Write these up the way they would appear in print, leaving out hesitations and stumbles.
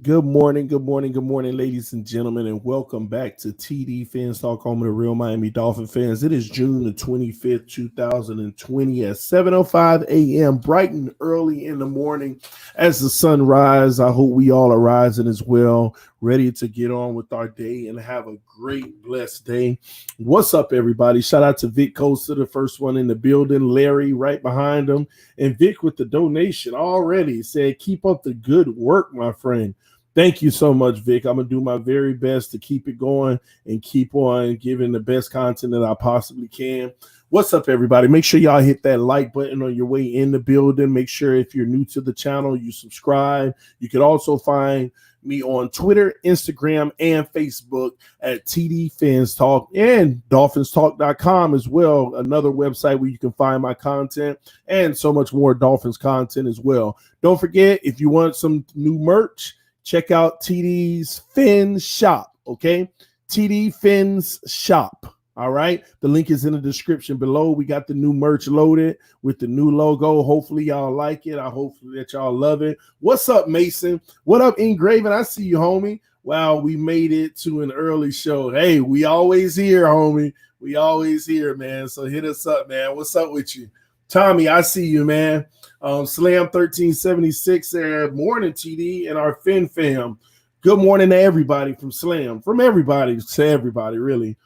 Good morning, ladies and gentlemen, and welcome back to TDPHINSTALK, home of the real Miami Dolphin fans. It is June the 25th, 2020 at 7:05 a.m., bright and early in the morning as the sun rises. I hope we all are rising as well, ready to get on with our day and have a great, blessed day. What's up, everybody? Shout out to Vic Costa, the first one in the building, Larry right behind him, and Vic with the donation already said, keep up the good work, my friend. Thank you so much, Vic. I'm going to do my very best to keep it going and keep on giving the best content that I possibly can. What's up, everybody? Make sure y'all hit that like button on your way in the building. Make sure if you're new to the channel, you subscribe. You can also find me on Twitter, Instagram, and Facebook at TDPHINSTALK and DolphinsTalk.com as well. Another website where you can find my content and so much more Dolphins content as well. Don't forget, if you want some new merch, check out TD's Fins Shop, okay? TD Fins Shop, all right? The link is in the description below. We got the new merch loaded with the new logo. Hopefully y'all like it. I hope that y'all love it. What's up, Mason? What up, Engraven? I see you, homie. Wow, we made it to an early show. Hey, we always here, homie. We always here, man. So hit us up, man. What's up with you? Tommy, I see you, man. Slam 1376 said, morning, TD, and our Fin fam. Good morning to everybody from Slam. From everybody to everybody, really.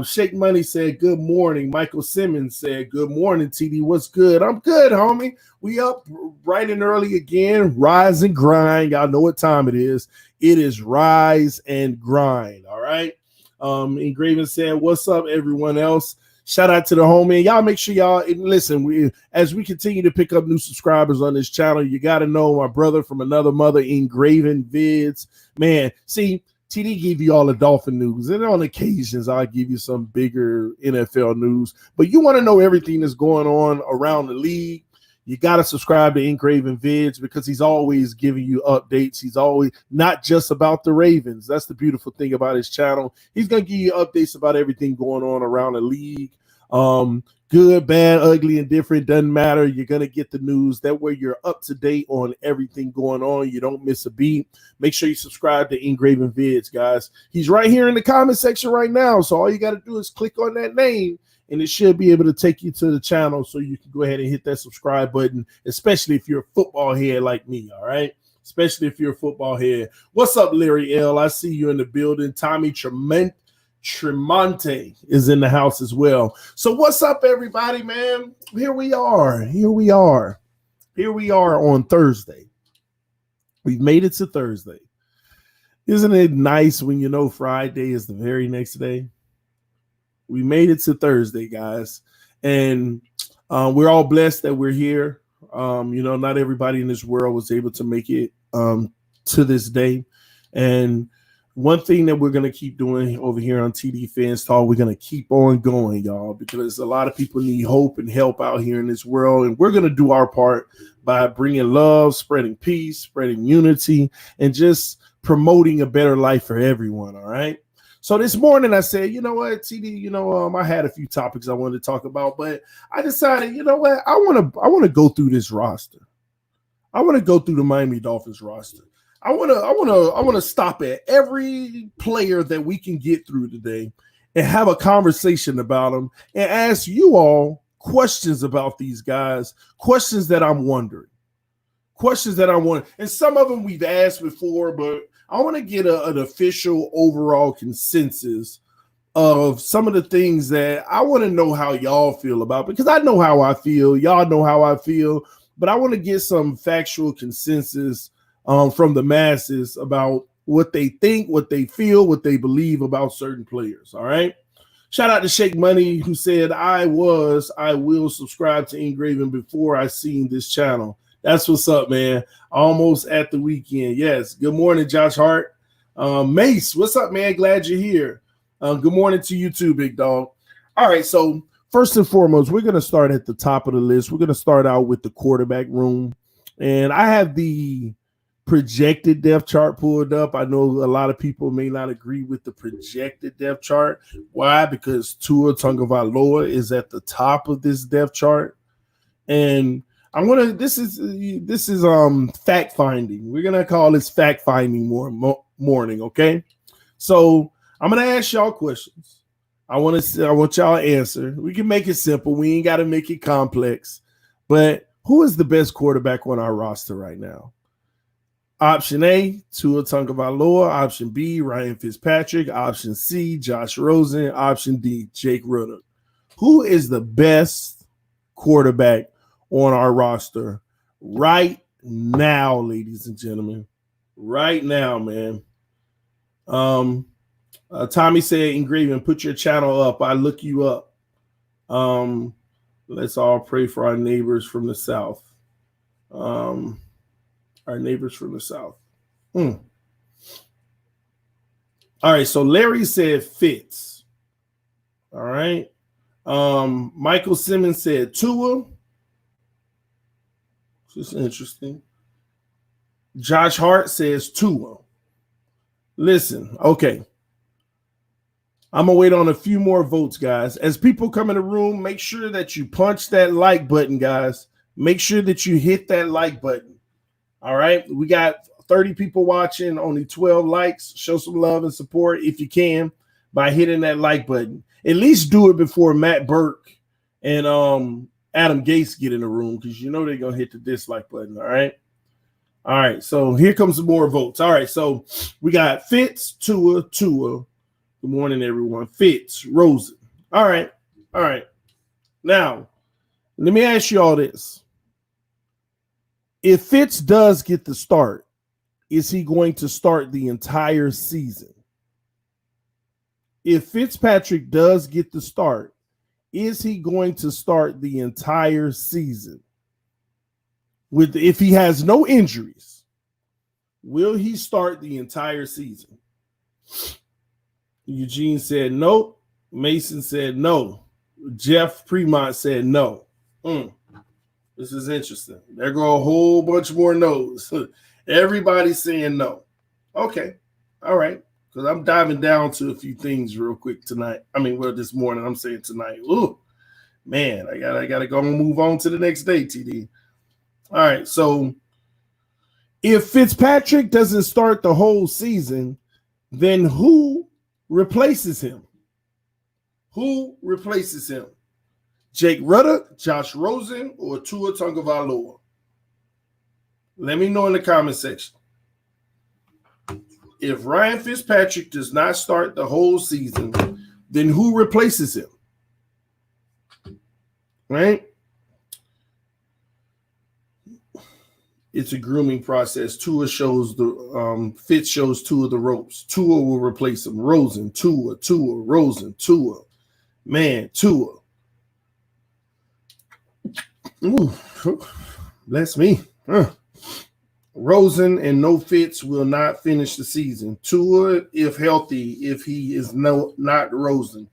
Shake Money said, good morning. Michael Simmons said, good morning, TD. What's good? I'm good, homie. We up bright and early again. Rise and grind. Y'all know what time it is. It is rise and grind, all right? Engraven said, what's up, everyone else? Shout out to the homie. Y'all make sure y'all listen. As we continue to pick up new subscribers on this channel, you got to know my brother from another mother, Engraven Vids. Man, see, TD give you all the Dolphin news, and on occasions I'll give you some bigger NFL news. But you want to know everything that's going on around the league, you got to subscribe to Engraven Vids because he's always giving you updates. He's always not just about the Ravens. That's the beautiful thing about his channel. He's going to give you updates about everything going on around the league. Good, bad, ugly, and different, doesn't matter. You're going to get the news. That way you're up to date on everything going on. You don't miss a beat. Make sure you subscribe to Engraven Vids, guys. He's right here in the comment section right now. So all you got to do is click on that name, and it should be able to take you to the channel so you can go ahead and hit that subscribe button, especially if you're a football head like me, all right? Especially if you're a football head. What's up, Larry L? I see you in the building. Tommy Tremonte is in the house as well. So what's up, everybody, man? Here we are on Thursday. We've made it to Thursday. Isn't it nice when you know Friday is the very next day? We made it to Thursday, guys, and we're all blessed that we're here. Not everybody in this world was able to make it to this day, and one thing that we're going to keep doing over here on TDPHINSTALK, we're going to keep on going, y'all, because a lot of people need hope and help out here in this world. And we're going to do our part by bringing love, spreading peace, spreading unity, and just promoting a better life for everyone. All right. So this morning I said, you know what, TD, I had a few topics I wanted to talk about, but I decided, you know what, I want to go through this roster. I want to go through the Miami Dolphins roster. I want to stop at every player that we can get through today and have a conversation about them and ask you all questions about these guys, questions that I'm wondering, and some of them we've asked before, but I want to get an official overall consensus of some of the things that I want to know how y'all feel about, because I know how I feel, y'all know how I feel, but I want to get some factual consensus from the masses about what they think, what they feel, what they believe about certain players. All right. Shout out to Shake Money, who said, I will subscribe to Engraven before I seen this channel. That's what's up, man. Almost at the weekend. Yes. Good morning, Josh Hart. Mace, what's up, man? Glad you're here. Good morning to you too, big dog. All right. So first and foremost, we're going to start at the top of the list. We're going to start out with the quarterback room. And I have the projected depth chart pulled up. I know a lot of people may not agree with the projected depth chart. Why? Because Tua Tagovailoa is at the top of this depth chart. And I'm gonna. This is fact finding. We're gonna call this fact finding morning. Okay. So I'm gonna ask y'all questions. I want y'all to answer. We can make it simple. We ain't got to make it complex. But who is the best quarterback on our roster right now? Option A, Tua Tagovailoa. Option B, Ryan Fitzpatrick. Option C, Josh Rosen. Option D, Jake Rudock. Who is the best quarterback on our roster right now, ladies and gentlemen? Right now, man. Tommy said, Engraving, put your channel up. I look you up. Let's all pray for our neighbors from the South. Our neighbors from the South. All right, so Larry said Fitz. All right. Michael Simmons said Tua. This is interesting. Josh Hart says Tua. Listen, okay. I'm going to wait on a few more votes, guys. As people come in the room, make sure that you punch that like button, guys. Make sure that you hit that like button. All right? We got 30 people watching, only 12 likes. Show some love and support if you can by hitting that like button. At least do it before Matt Burke and Adam Gase get in the room, because you know they're going to hit the dislike button, all right? All right, so here comes some more votes. All right, so we got Fitz, Tua. Good morning, everyone. Fitz, Rosen. All right. Now, let me ask you all this. If Fitz does get the start, is he going to start the entire season? If Fitzpatrick does get the start, is he going to start the entire season? If he has no injuries, will he start the entire season? Eugene said no. Mason said no. Jeff Fremont said no. This is interesting. There go a whole bunch more no's. Everybody's saying no. Okay. All right. Because I'm diving down to a few things real quick tonight. This morning. I'm saying tonight. Ooh, man, I gotta go and move on to the next day, TD. All right. So if Fitzpatrick doesn't start the whole season, then who replaces him? Who replaces him? Jake Rudock, Josh Rosen, or Tua Tagovailoa? Let me know in the comment section. If Ryan Fitzpatrick does not start the whole season, then who replaces him? Right? It's a grooming process. Fitz shows Tua the ropes. Tua will replace him. Rosen, Tua, Rosen, Tua. Man, Tua. Ooh, bless me. Rosen and no Fitz will not finish the season. Tua, if healthy, if he is not Rosen.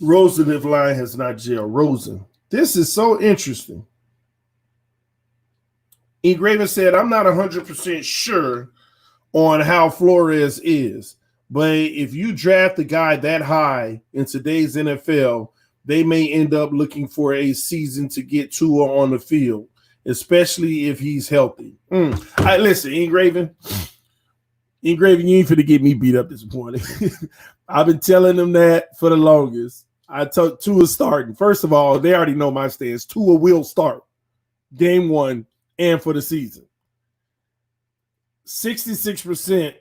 Rosen, if line has not gelled. Rosen. This is so interesting. Engraven said, I'm not 100% sure on how Flores is, but if you draft a guy that high in today's NFL, they may end up looking for a season to get Tua on the field, especially if he's healthy. Listen, Engraven, you ain't finna get me beat up this morning. I've been telling them that for the longest. I told Tua starting. First of all, they already know my stance. Tua will start game one and for the season. 66%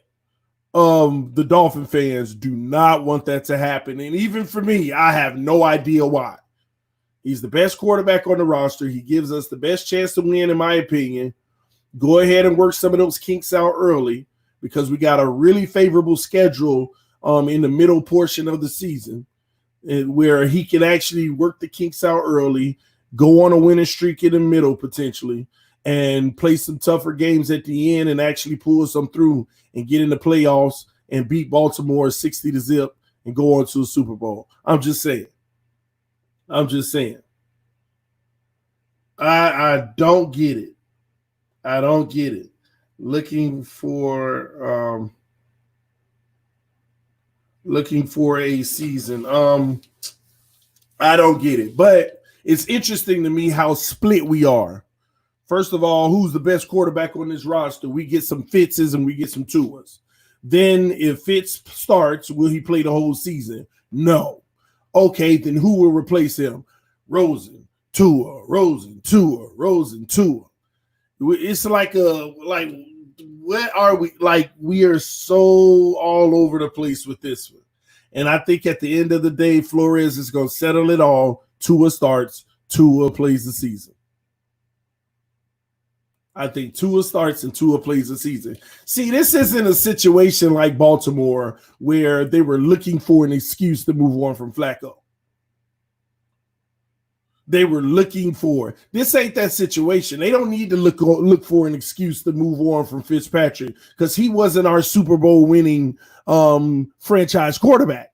of the Dolphin fans do not want that to happen. And even for me, I have no idea why. He's the best quarterback on the roster. He gives us the best chance to win, in my opinion. Go ahead and work some of those kinks out early, because we got a really favorable schedule in the middle portion of the season, where he can actually work the kinks out early, go on a winning streak in the middle potentially, and play some tougher games at the end and actually pull some through and get in the playoffs and beat Baltimore 60-0 and go on to a Super Bowl. I'm just saying. I don't get it. Looking for a season. I don't get it. But It's interesting to me how split we are. First of all, who's the best quarterback on this roster? We get some Fitzes and we get some Tuas. Then if Fitz starts, will he play the whole season? No. Okay, then who will replace him? Rosen, Tua, Rosen, Tua, Rosen, Tua. It's like what are we like? We are so all over the place with this one. And I think at the end of the day, Flores is going to settle it all. Tua starts, Tua plays the season. I think Tua starts and Tua plays the season. See, this isn't a situation like Baltimore where they were looking for an excuse to move on from Flacco. They were looking for. This ain't that situation. They don't need to look for an excuse to move on from Fitzpatrick because he wasn't our Super Bowl winning franchise quarterback.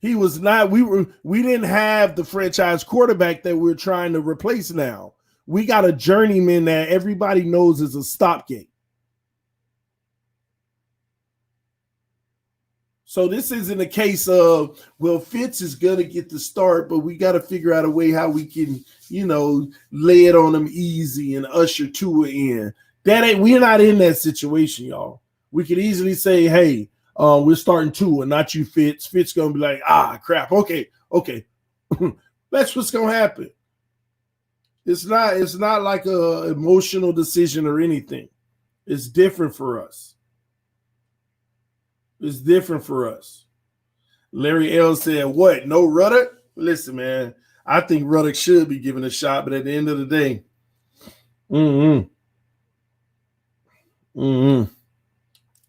He was not. We didn't have the franchise quarterback that we're trying to replace now. We got a journeyman that everybody knows is a stopgate. So this isn't a case of, well, Fitz is going to get the start, but we got to figure out a way how we can, lay it on them easy and usher Tua in. We're not in that situation, y'all. We could easily say, hey, we're starting Tua, not you, Fitz. Fitz going to be like, crap. Okay. That's what's going to happen. It's not like a emotional decision or anything. It's different for us. It's different for us. Larry L said, what? No Ruddock? Listen, man, I think Ruddock should be given a shot, but at the end of the day,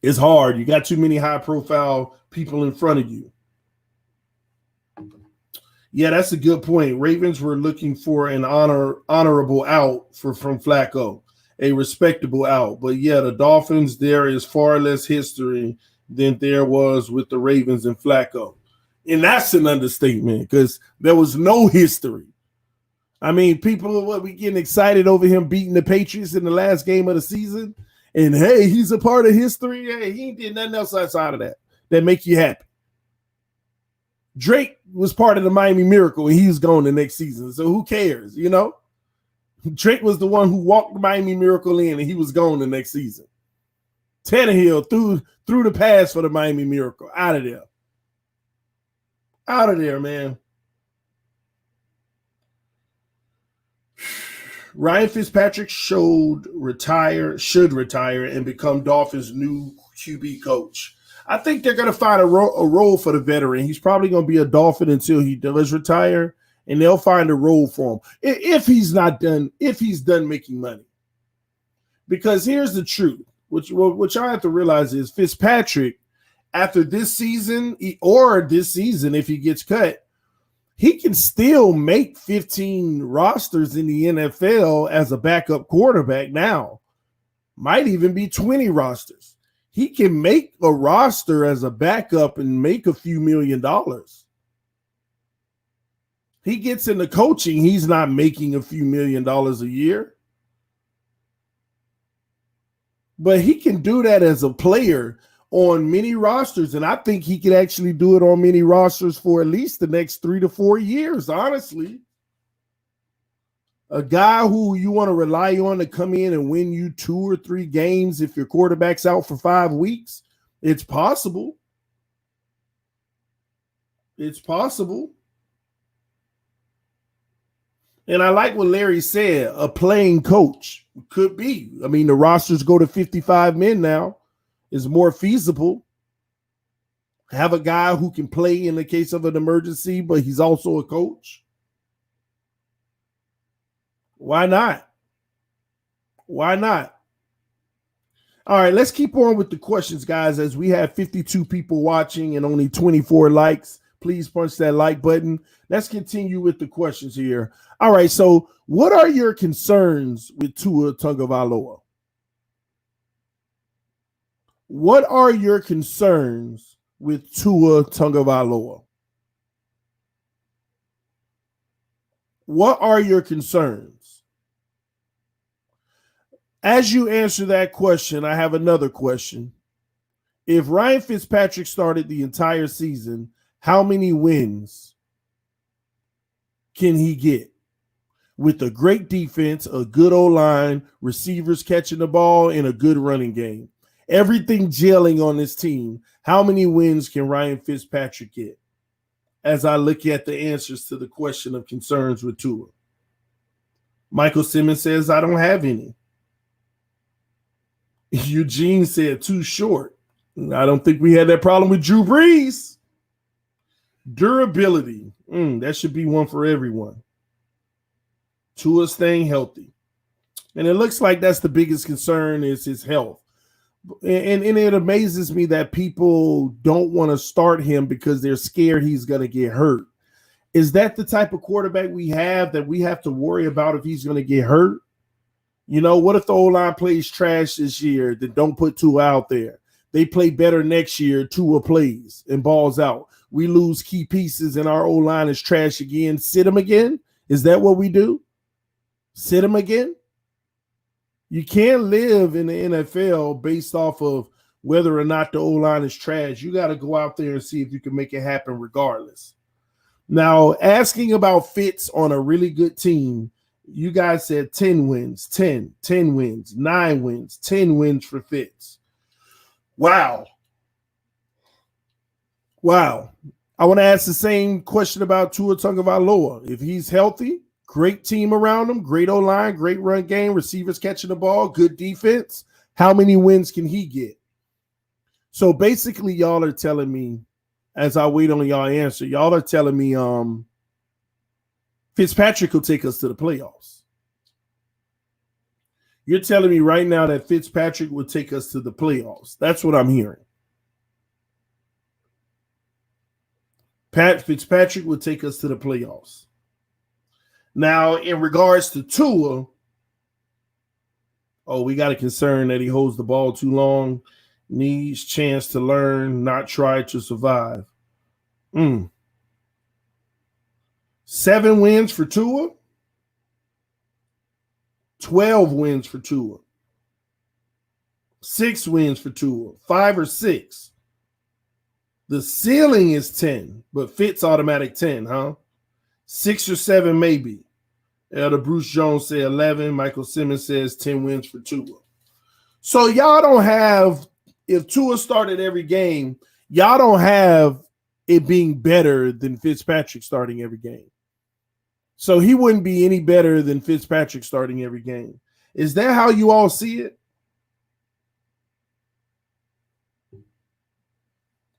it's hard. You got too many high-profile people in front of you. Yeah, that's a good point. Ravens were looking for an honorable out from Flacco, a respectable out. But yeah, the Dolphins, there is far less history than there was with the Ravens and Flacco. And that's an understatement because there was no history. I mean, people we getting excited over him beating the Patriots in the last game of the season. And hey, he's a part of history. Hey, he ain't did nothing else outside of that make you happy. Drake was part of the Miami Miracle and he's gone the next season. So who cares, Drake was the one who walked the Miami Miracle in and he was gone the next season. Tannehill threw the pass for the Miami Miracle. Out of there. Out of there, man. Ryan Fitzpatrick should retire and become Dolphins' new QB coach. I think they're going to find a role for the veteran. He's probably going to be a Dolphin until he does retire, and they'll find a role for him if he's done making money. Because here's the truth. Which I have to realize is Fitzpatrick, after this season, if he gets cut, he can still make 15 rosters in the NFL as a backup quarterback now. Might even be 20 rosters. He can make a roster as a backup and make a few $1 million. He gets into coaching, he's not making a few $1 million a year. But he can do that as a player on many rosters, and I think he could actually do it on many rosters for at least the next 3 to 4 years, honestly. A guy who you want to rely on to come in and win you 2 or 3 games if your quarterback's out for 5 weeks, it's possible. It's possible. And I like what Larry said, a playing coach could be. I mean, the rosters go to 55 men now. It's more feasible. Have a guy who can play in the case of an emergency, but he's also a coach. Why not? Why not? All right, let's keep on with the questions, guys, as we have 52 people watching and only 24 likes. Please punch that like button. Let's continue with the questions here. All right, so what are your concerns with Tua Tagovailoa? What are your concerns with Tua Tagovailoa? What are your concerns? As you answer that question, I have another question. If Ryan Fitzpatrick started the entire season, How many wins can he get with a great defense, a good O-line, receivers catching the ball, and a good running game? Everything gelling on this team. How many wins can Ryan Fitzpatrick get? As I look at the answers to the question of concerns with Tua. Michael Simmons says, I don't have any. Eugene said, too short. I don't think we had that problem with Drew Brees. Durability. That should be one for everyone. Tua staying healthy. And it looks like that's the biggest concern is his health. And it amazes me that people don't want to start him because they're scared he's going to get hurt. Is that the type of quarterback we have that we have to worry about if he's going to get hurt? You know, what if the O-line plays trash this year? Then don't put Tua out there. They play better next year, Tua plays and balls out. We lose key pieces and our O-line is trash again. Sit him again? Is that what we do? Sit him again? You can't live in the NFL based off of whether or not the O-line is trash. You got to go out there and see if you can make it happen regardless. Now, asking about Fitz on a really good team, you guys said 10 wins, 10 wins, 9 wins, 10 wins for Fitz. Wow. I want to ask the same question about Tua Tagovailoa. If he's healthy, great team around him, great O-line, great run game, receivers catching the ball, good defense. How many wins can he get? So basically, y'all are telling me, as I wait on y'all answer, y'all are telling me Fitzpatrick will take us to the playoffs. You're telling me right now that Fitzpatrick will take us to the playoffs. That's what I'm hearing. Fitzpatrick will take us to the playoffs. Now, in regards to Tua, we got a concern that he holds the ball too long, needs chance to learn, not try to survive. 7 wins for Tua, 12 wins for Tua, 6 wins for Tua, 5 or 6. The ceiling is 10, but Fitz automatic 10, huh? 6 or 7 maybe. Elder Bruce Jones said 11. Michael Simmons says 10 wins for Tua. So y'all don't have, if Tua started every game, y'all don't have it being better than Fitzpatrick starting every game. So he wouldn't be any better than Fitzpatrick starting every game. Is that how you all see it?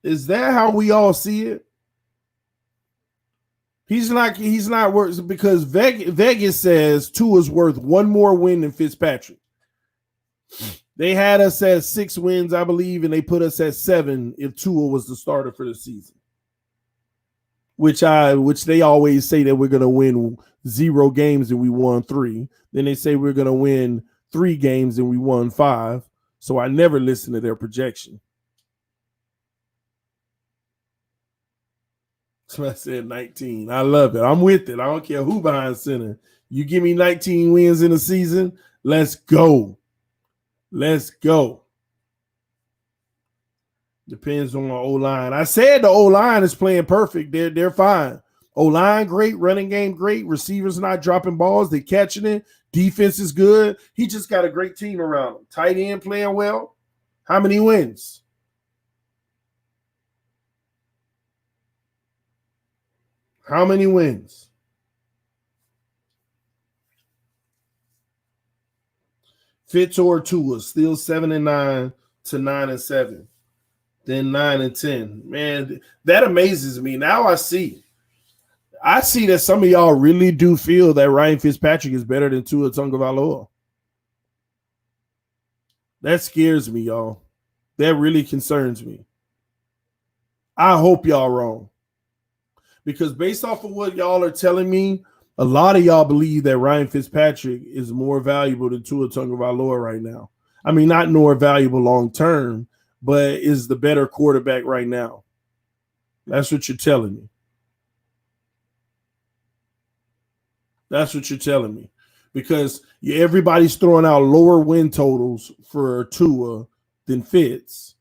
Is that how we all see it? He's not worth, because Vegas says Tua's worth 1 more win than Fitzpatrick. They had us at 6 wins, I believe, and they put us at 7 if Tua was the starter for the season. Which they always say that we're going to win 0 games and we won 3. Then they say we're going to win 3 games and we won 5. So I never listen to their projection. So I said 19. I love it. I'm with it. I don't care who behind center. You give me 19 wins in a season, let's go. Let's go. Depends on our O-line. I said the O-line is playing perfect. They're fine. O-line great, running game great, receivers not dropping balls, they catching it. Defense is good. He just got a great team around him. Tight end playing well. How many wins? How many wins? Fitz or Tua, still 7-9 to 9-7. Then 9-10. Man, that amazes me. Now I see that some of y'all really do feel that Ryan Fitzpatrick is better than Tua Tagovailoa. That scares me, y'all. That really concerns me. I hope y'all wrong. Because based off of what y'all are telling me, a lot of y'all believe that Ryan Fitzpatrick is more valuable than Tua Tagovailoa right now. I mean, not more valuable long term, but is the better quarterback right now. That's what you're telling me. That's what you're telling me. Because everybody's throwing out lower win totals for Tua than Fitz.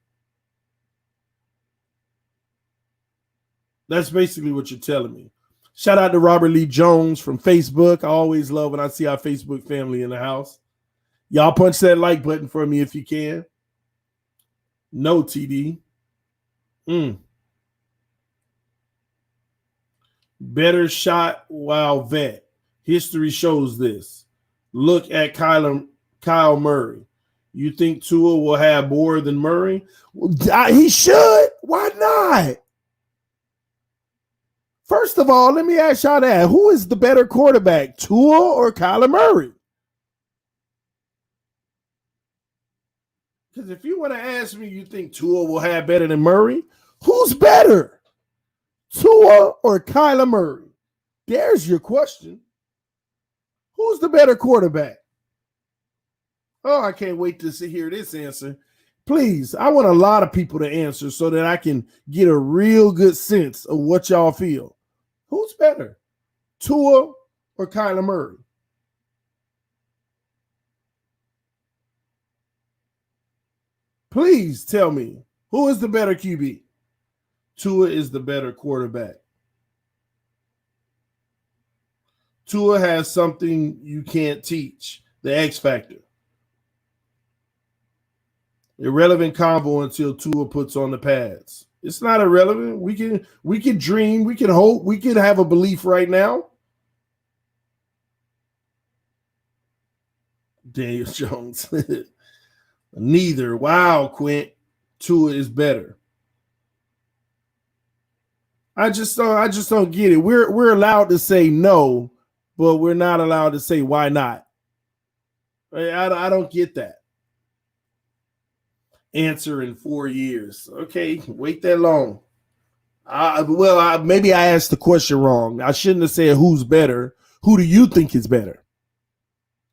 That's basically what you're telling me. Shout out to Robert Lee Jones from Facebook. I always love when I see our Facebook family in the house. Y'all punch that like button for me if you can. No, TD. Better shot while vet. History shows this. Look at Kyle Murray. You think Tua will have more than Murray? He should. Why not? First of all, let me ask y'all that. Who is the better quarterback, Tua or Kyler Murray? Because if you want to ask me, you think Tua will have better than Murray? Who's better, Tua or Kyler Murray? There's your question. Who's the better quarterback? Oh, I can't wait to hear this answer. Please, I want a lot of people to answer so that I can get a real good sense of what y'all feel. Who's better, Tua or Kyler Murray? Please tell me, who is the better QB? Tua is the better quarterback. Tua has something you can't teach, the X factor. Irrelevant convo until Tua puts on the pads. It's not irrelevant. We can dream, we can hope, we can have a belief right now. Daniel Jones. Neither. Wow, Quint. Tua is better. I just don't get it. We're allowed to say no, but we're not allowed to say why not. I don't get that. Answer in 4 years. Okay, wait that long. Maybe I asked the question wrong. I shouldn't have said who's better. Who do you think is better?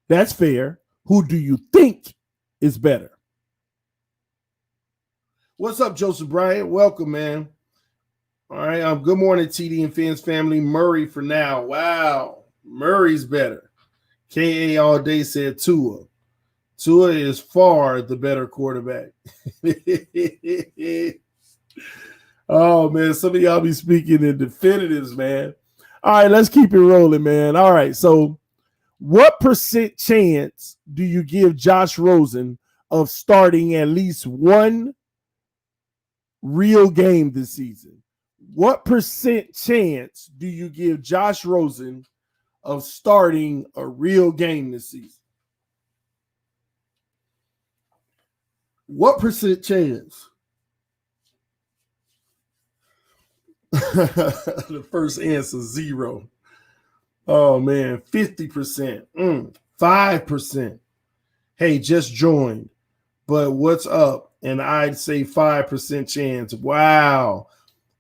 That's fair. Who do you think is better? What's up, Joseph Bryant? Welcome, man. All right. Good morning, TD and Fins family. Murray for now. Wow. Murray's better. KA all day said Tua. Tua is far the better quarterback. Oh, man. Some of y'all be speaking in definitives, man. All right. Let's keep it rolling, man. All right. So what % chance do you give Josh Rosen of starting at least one real game this season? What % chance do you give Josh Rosen of starting a real game this season? What % chance? The first answer, 0. Oh, man, 50%. 5%. Hey, just joined. But what's up? And I'd say 5% chance. Wow.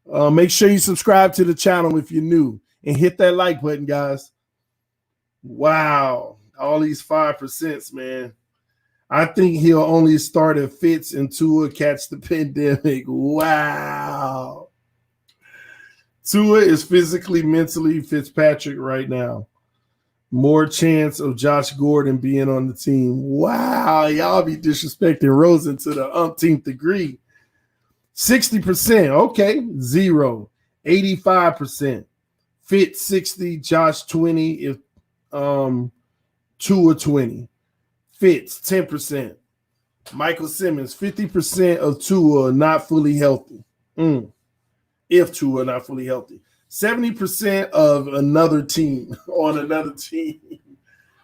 Make sure you subscribe to the channel if you're new. And hit that like button, guys. Wow. All these 5%, man. I think he'll only start if Fitz and Tua catch the pandemic. Wow. Tua is physically, mentally Fitzpatrick right now. More chance of Josh Gordon being on the team. Wow. Y'all be disrespecting Rosen to the umpteenth degree. 60%. Okay. 0. 85%. Fitz 60. Josh 20. If Tua 20. Fitz 10%. Michael Simmons 50% of Tua not fully healthy. If Tua not fully healthy. 70% of another team on another team.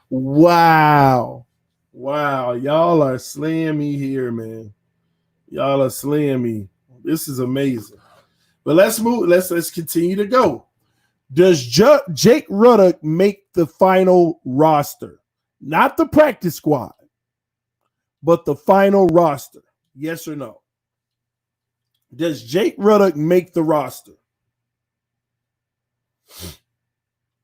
Wow. Wow. Y'all are slaying me here, man. Y'all are slaying me. This is amazing. But let's move. Let's continue to go. Does Jake Ruddock make the final roster? Not the practice squad, but the final roster. Yes or no? Does Jake Ruddock make the roster?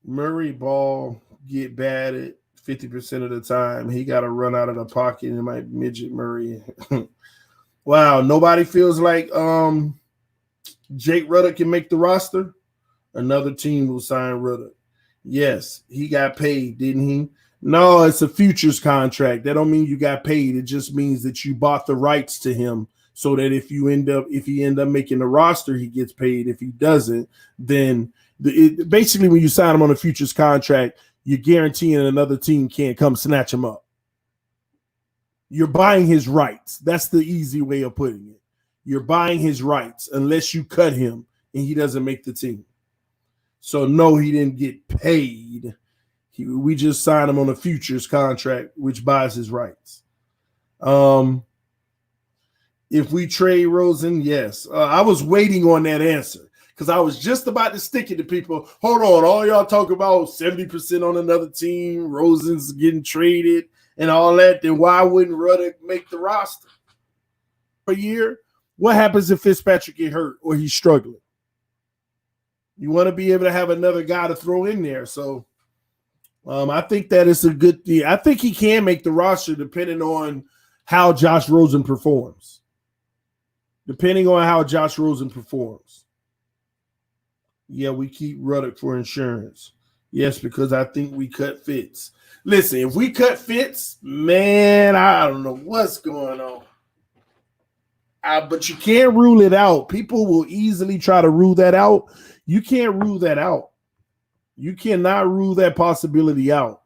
Murray ball get batted 50% of the time. He got to run out of the pocket and might midget Murray. Wow, nobody feels like Jake Ruddock can make the roster. Another team will sign Ruddock. Yes, he got paid, didn't he? No, it's a futures contract. That don't mean you got paid. It just means that you bought the rights to him so that if he end up making the roster, he gets paid. If he doesn't, then basically when you sign him on a futures contract, you're guaranteeing another team can't come snatch him up. You're buying his rights. That's the easy way of putting it. You're buying his rights unless you cut him and he doesn't make the team. So no, he didn't get paid. We just signed him on a futures contract, which buys his rights. If we trade Rosen, yes. I was waiting on that answer because I was just about to stick it to people. Hold on, all y'all talk about 70% on another team, Rosen's getting traded and all that, then why wouldn't Ruddock make the roster? A year, what happens if Fitzpatrick get hurt or he's struggling? You want to be able to have another guy to throw in there. So I think that is a good thing. I think he can make the roster depending on how Josh Rosen performs. Yeah, we keep Ruddock for insurance. Yes, because I think we cut Fitz. Listen, if we cut Fitz, man, I don't know what's going on. But you can't rule it out. People will easily try to rule that out. You can't rule that out. You cannot rule that possibility out.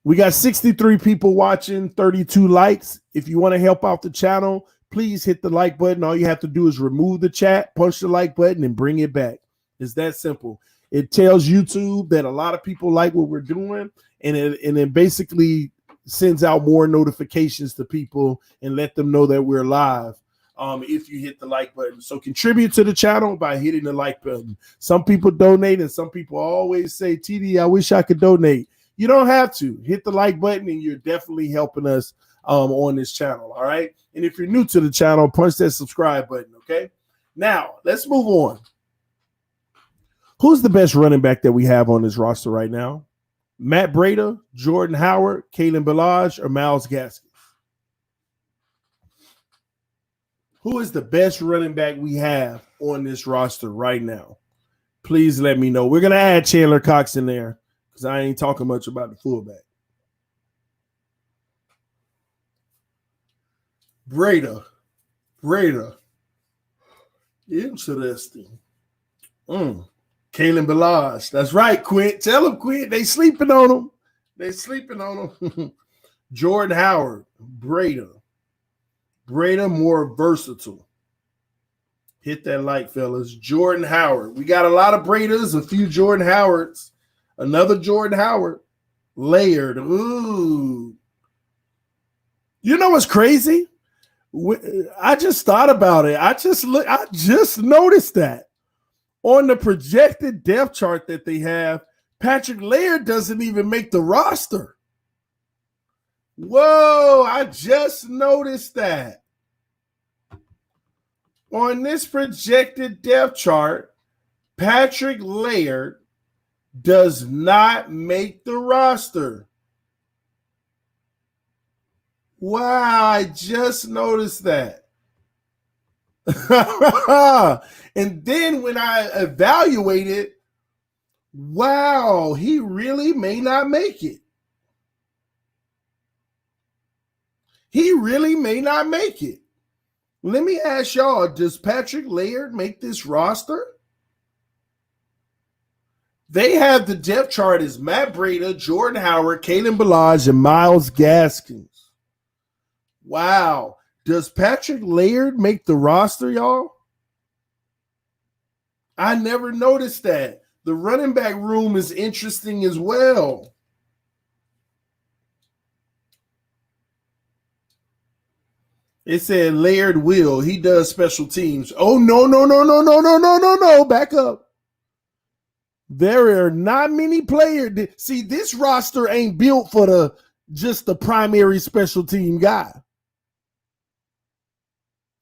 We got 63 people watching, 32 likes. If you want to help out the channel, please hit the like button. All you have to do is remove the chat, punch the like button, and bring it back. It's that simple. It tells YouTube that a lot of people like what we're doing, and it basically sends out more notifications to people and let them know that we're live. If you hit the like button. So contribute to the channel by hitting the like button. Some people donate and some people always say, TD, I wish I could donate. You don't have to. Hit the like button and you're definitely helping us on this channel, all right? And if you're new to the channel, punch that subscribe button, okay? Now, let's move on. Who's the best running back that we have on this roster right now? Matt Breida, Jordan Howard, Kalen Ballage, or Myles Gaskin? Who is the best running back we have on this roster right now? Please let me know. We're going to add Chandler Cox in there because I ain't talking much about the fullback. Breida. Interesting. Kalen Ballage. That's right, Quint. Tell him, Quint. They sleeping on him. Jordan Howard. Breida more versatile. Hit that like, fellas. Jordan Howard. We got a lot of Breidas, a few Jordan Howards. Another Jordan Howard. Layered. Ooh. You know what's crazy? I just thought about it. I just noticed that. On the projected depth chart that they have, Patrick Laird doesn't even make the roster. Whoa, I just noticed that. On this projected depth chart, Patrick Laird does not make the roster. Wow, I just noticed that. And then when I evaluated, wow, he really may not make it. Let me ask y'all, does Patrick Laird make this roster? They have the depth chart as Matt Breida, Jordan Howard, Kalen Ballage, and Myles Gaskins. Wow. Does Patrick Laird make the roster, y'all? I never noticed that. The running back room is interesting as well. It said Laird will. He does special teams. Oh, no. Back up. There are not many players. See, this roster ain't built for just the primary special team guy.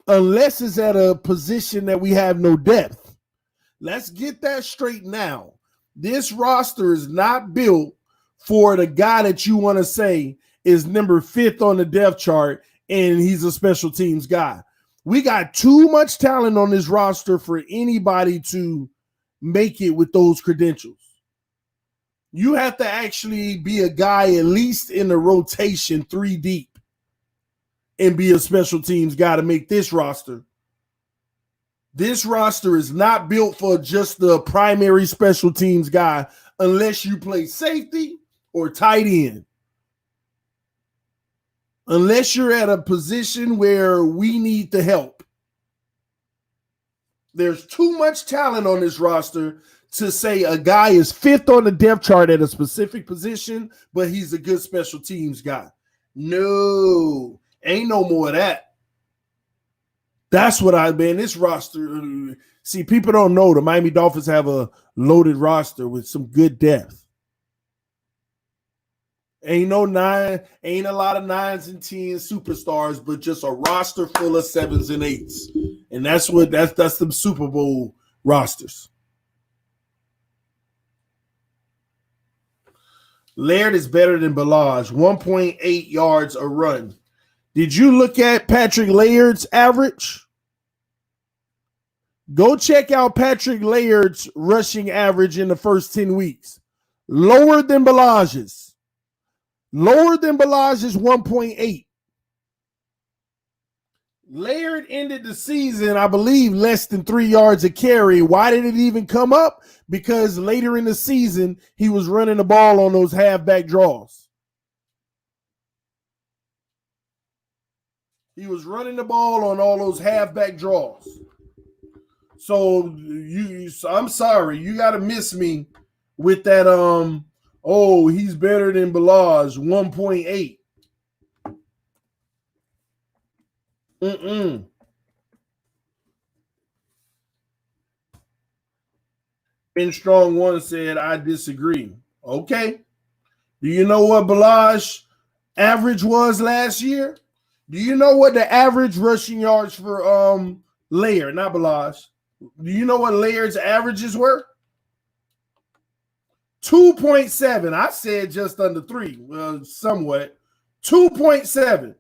Unless it's at a position that we have no depth. Let's get that straight now. This roster is not built for the guy that you want to say is number 5th on the depth chart and he's a special teams guy. We got too much talent on this roster for anybody to make it with those credentials. You have to actually be a guy at least in the rotation 3 deep. and be a special teams guy to make this roster. This roster is not built for just the primary special teams guy unless you play safety or tight end. Unless you're at a position where we need the help. There's too much talent on this roster to say a guy is fifth on the depth chart at a specific position, but he's a good special teams guy. No, ain't no more of that. That's what I've been. This roster, see, people don't know the Miami Dolphins have a loaded roster with some good depth. Ain't a lot of 9s and 10s superstars, but just a roster full of 7s and 8s. And that's the Super Bowl rosters. Laird is better than Ballage, 1.8 yards a run. Did you look at Patrick Laird's average? Go check out Patrick Laird's rushing average in the first 10 weeks. Lower than Ballage's. Lower than Ballage's 1.8. Laird ended the season, I believe, less than 3 yards a carry. Why did it even come up? Because later in the season, he was running the ball on those halfback draws. He was running the ball on all those halfback draws. So I'm sorry, you got to miss me with that. Oh, he's better than Ballage, 1.8. Ben Strong 1 said, I disagree. Okay. Do you know what Ballage average was last year? Do you know what the average rushing yards for Laird, not Ballage? Do you know what Laird's averages were? 2.7. I said just under 3. Well, somewhat. 2.7.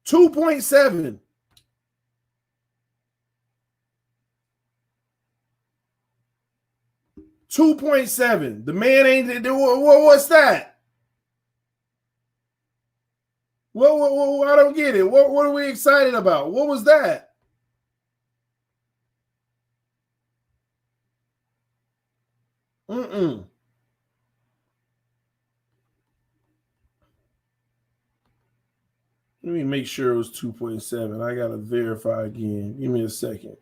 2.7. The man ain't. What's that? What, I don't get it. What are we excited about? What was that? Let me make sure it was 2.7. I got to verify again. Give me a second.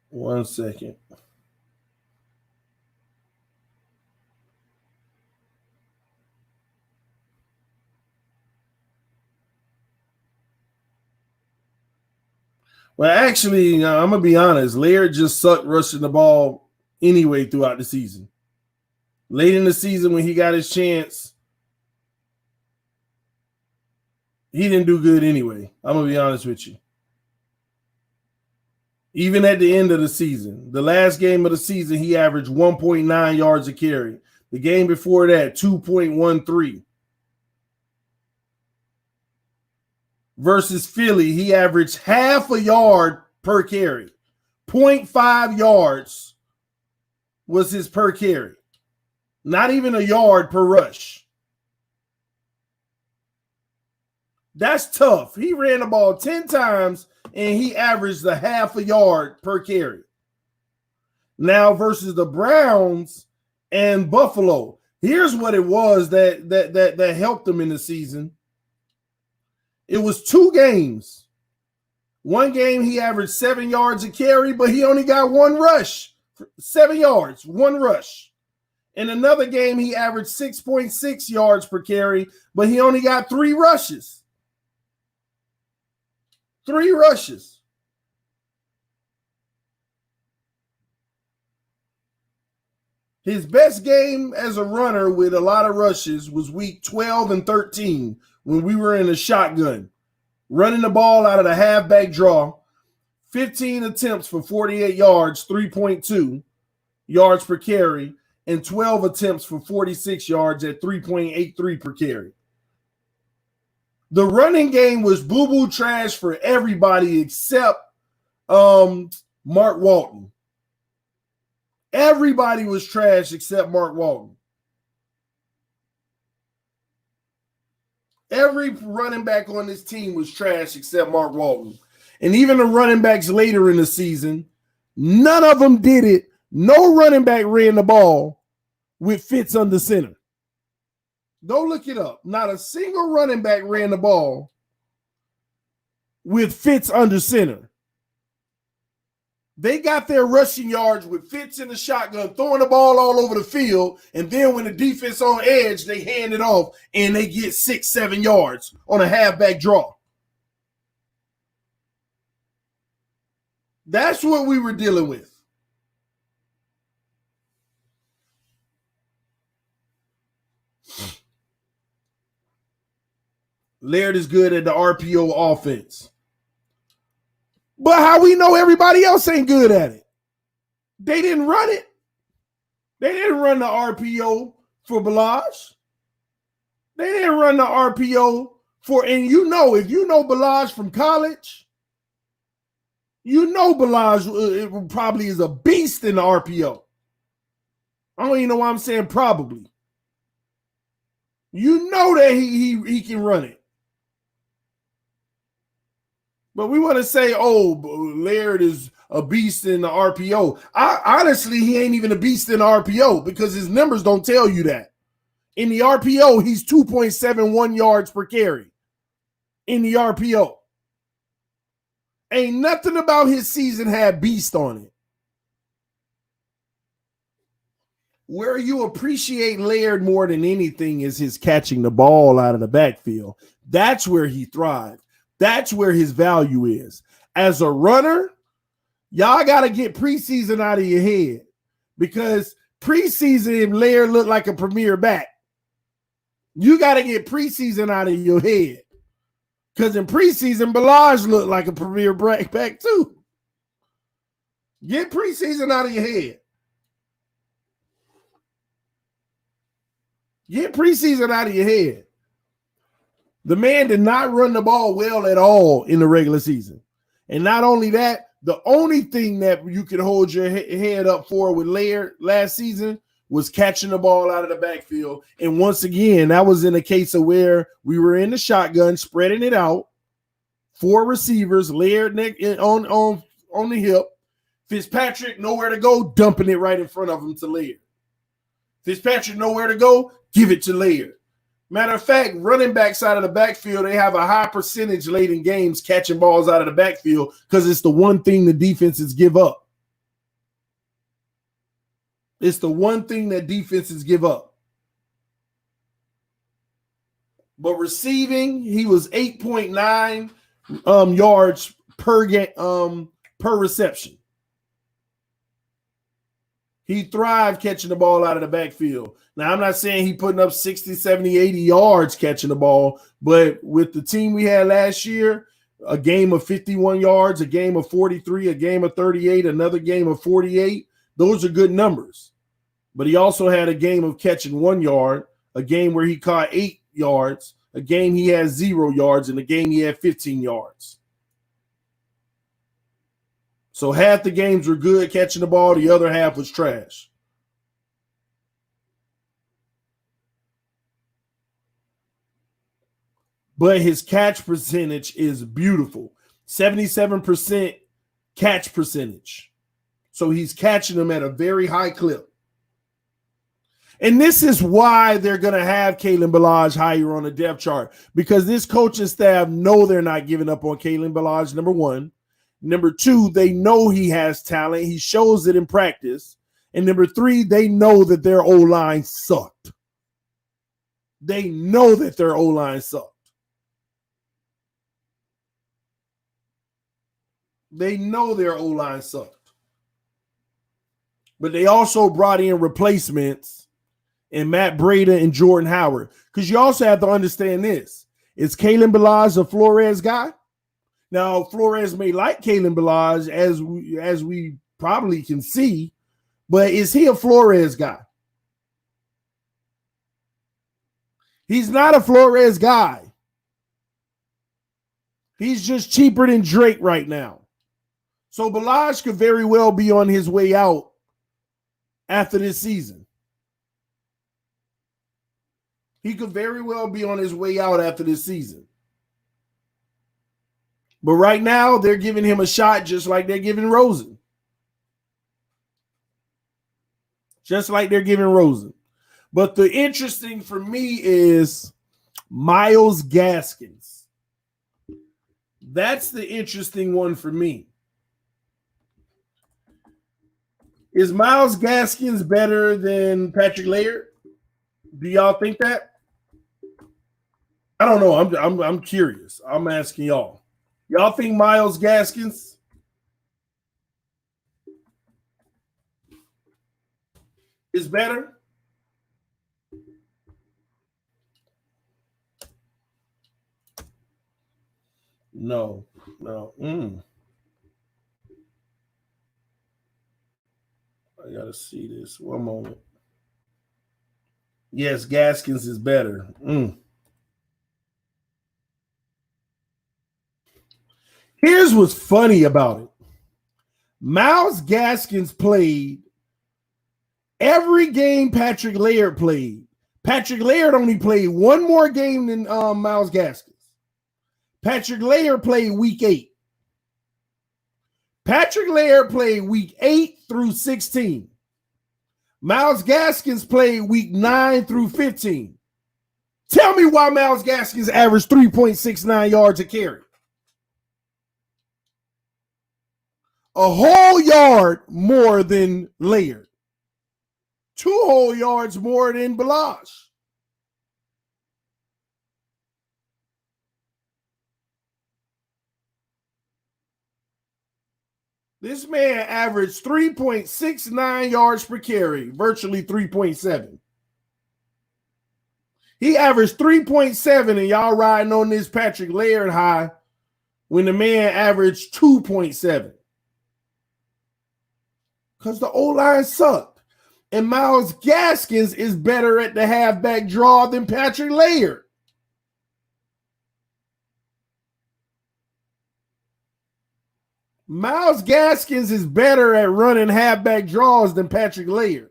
One second. Well, actually, I'm going to be honest. Laird just sucked rushing the ball anyway throughout the season. Late in the season when he got his chance, he didn't do good anyway. I'm going to be honest with you. Even at the end of the season, the last game of the season, he averaged 1.9 yards a carry. The game before that, 2.13. Versus Philly, he averaged half a yard per carry. 0.5 yards was his per carry. Not even a yard per rush. That's tough. He ran the ball 10 times and he averaged a half a yard per carry. Now versus the Browns and Buffalo, here's what it was that helped them in the season. It was 2 games. One game he averaged 7 yards a carry, but he only got 1 rush. 7 yards, 1 rush. In another game, he averaged 6.6 yards per carry, but he only got 3 rushes. 3 rushes. His best game as a runner with a lot of rushes was week 12 and 13 when we were in a shotgun, running the ball out of the halfback draw, 15 attempts for 48 yards, 3.2 yards per carry, and 12 attempts for 46 yards at 3.83 per carry. The running game was boo-boo trash for everybody except Mark Walton. Everybody was trash except Mark Walton. Every running back on this team was trash except Mark Walton. And even the running backs later in the season, none of them did it. No running back ran the ball with Fitz under center. Go look it up. Not a single running back ran the ball with Fitz under center. They got their rushing yards with Fitz in the shotgun, throwing the ball all over the field, and then when the defense on edge, they hand it off, and they get 6-7 yards on a halfback draw. That's what we were dealing with. Laird is good at the RPO offense. But how we know everybody else ain't good at it? They didn't run it. They didn't run the RPO for Balaj. They didn't run the RPO for, and if you know Balaj from college, you know Balaj probably is a beast in the RPO. I don't even know why I'm saying probably. You know that he can run it. But we want to say, Laird is a beast in the RPO. Honestly, he ain't even a beast in the RPO because his numbers don't tell you that. In the RPO, he's 2.71 yards per carry. In the RPO. Ain't nothing about his season had beast on it. Where you appreciate Laird more than anything is his catching the ball out of the backfield. That's where he thrived. That's where his value is. As a runner, y'all got to get preseason out of your head because preseason, Laird looked like a premier back. You got to get preseason out of your head because in preseason, Balaj looked like a premier back too. Get preseason out of your head. Get preseason out of your head. The man did not run the ball well at all in the regular season. And not only that, the only thing that you could hold your head up for with Laird last season was catching the ball out of the backfield. And once again, that was in a case of where we were in the shotgun, spreading it out. 4 receivers, Laird on the hip. Fitzpatrick, nowhere to go, dumping it right in front of him to Laird. Fitzpatrick, nowhere to go, give it to Laird. Matter of fact, running backs out of the backfield, they have a high percentage late in games catching balls out of the backfield because it's the one thing the defenses give up. It's the one thing that defenses give up. But receiving, he was 8.9 yards per reception. He thrived catching the ball out of the backfield. Now, I'm not saying he putting up 60, 70, 80 yards catching the ball, but with the team we had last year, a game of 51 yards, a game of 43, a game of 38, another game of 48, those are good numbers. But he also had a game of catching 1 yard, a game where he caught 8 yards, a game he had 0 yards, and a game he had 15 yards. So half the games were good catching the ball, the other half was trash. But his catch percentage is beautiful. 77% catch percentage. So he's catching them at a very high clip. And this is why they're going to have Kalen Balaj higher on the depth chart, because this coaching staff know they're not giving up on Kalen Balaj, number one. Number two, they know he has talent. He shows it in practice. And number three, they know that their O-line sucked. They know that their O-line sucked. They know their O-line sucked. But they also brought in replacements in Matt Breida and Jordan Howard. Because you also have to understand this. Is Kalen Balaj a Flores guy? Now, Flores may like Kalen Balaj, as we probably can see, but is he a Flores guy? He's not a Flores guy. He's just cheaper than Drake right now. So Balaj could very well be on his way out after this season. He could very well be on his way out after this season. But right now, they're giving him a shot just like they're giving Rosen. Just like they're giving Rosen. But the interesting for me is Myles Gaskins. That's the interesting one for me. Is Myles Gaskins better than Patrick Laird? Do y'all think that? I don't know. I'm curious. I'm asking y'all. Y'all think Myles Gaskins is better? No. I gotta see this. One moment. Yes, Gaskins is better. Here's what's funny about it. Myles Gaskins played every game Patrick Laird played. Patrick Laird only played one more game than Myles Gaskins. Patrick Laird played week 8. Patrick Laird played week 8 through 16. Myles Gaskins played week 9 through 15. Tell me why Myles Gaskins averaged 3.69 yards a carry. A whole yard more than Laird. 2 whole yards more than Balazs. This man averaged 3.69 yards per carry, virtually 3.7. He averaged 3.7, and y'all riding on this Patrick Laird high when the man averaged 2.7. Because the O-line sucked. And Myles Gaskins is better at the halfback draw than Patrick Laird. Myles Gaskins is better at running halfback draws than Patrick Laird.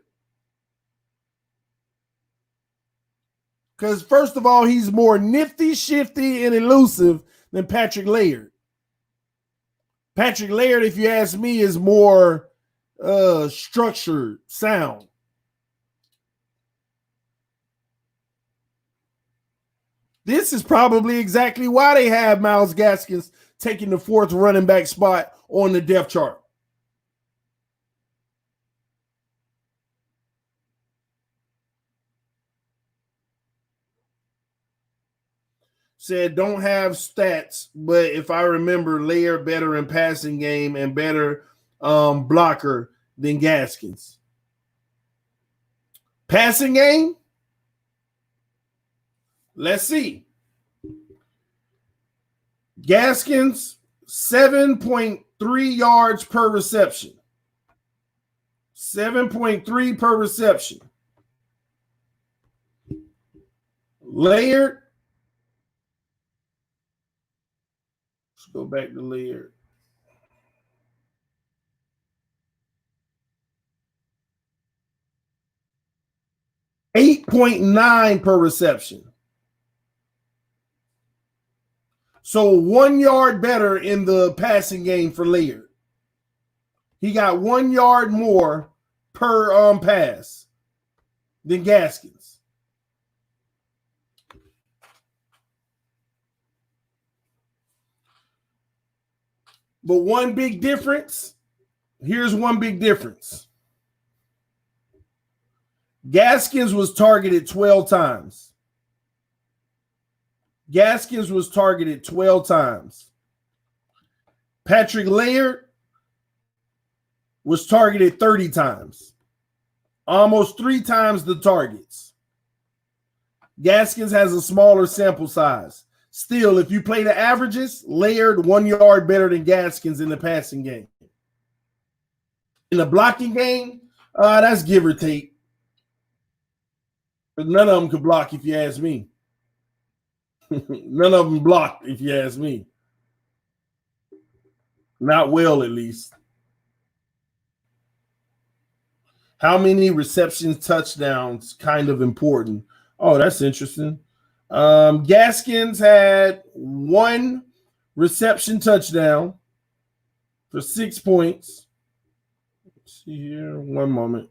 Because first of all, he's more nifty, shifty, and elusive than Patrick Laird. Patrick Laird, if you ask me, is more structured, sound. This is probably exactly why they have Myles Gaskins taking the 4th running back spot on the depth chart. Said don't have stats, but if I remember, Laird better in passing game and better blocker than Gaskins. Passing game? Let's see. Gaskins, 7.3 yards per reception. 7.3 per reception. Laird. Let's go back to Laird. $8.9 per reception. So 1 yard better in the passing game for Laird. He got 1 yard more per pass than Gaskins. But one big difference, here's one big difference. Gaskins was targeted 12 times. Gaskins was targeted 12 times. Patrick Laird was targeted 30 times. Almost 3 times the targets. Gaskins has a smaller sample size. Still, if you play the averages, Laird 1 yard better than Gaskins in the passing game. In the blocking game, that's give or take. But none of them could block if you ask me. None of them blocked if you ask me. Not well, at least. How many receptions, touchdowns, kind of important. Oh, that's interesting. Gaskins had 1 reception touchdown for 6 points. Let's see here. One moment.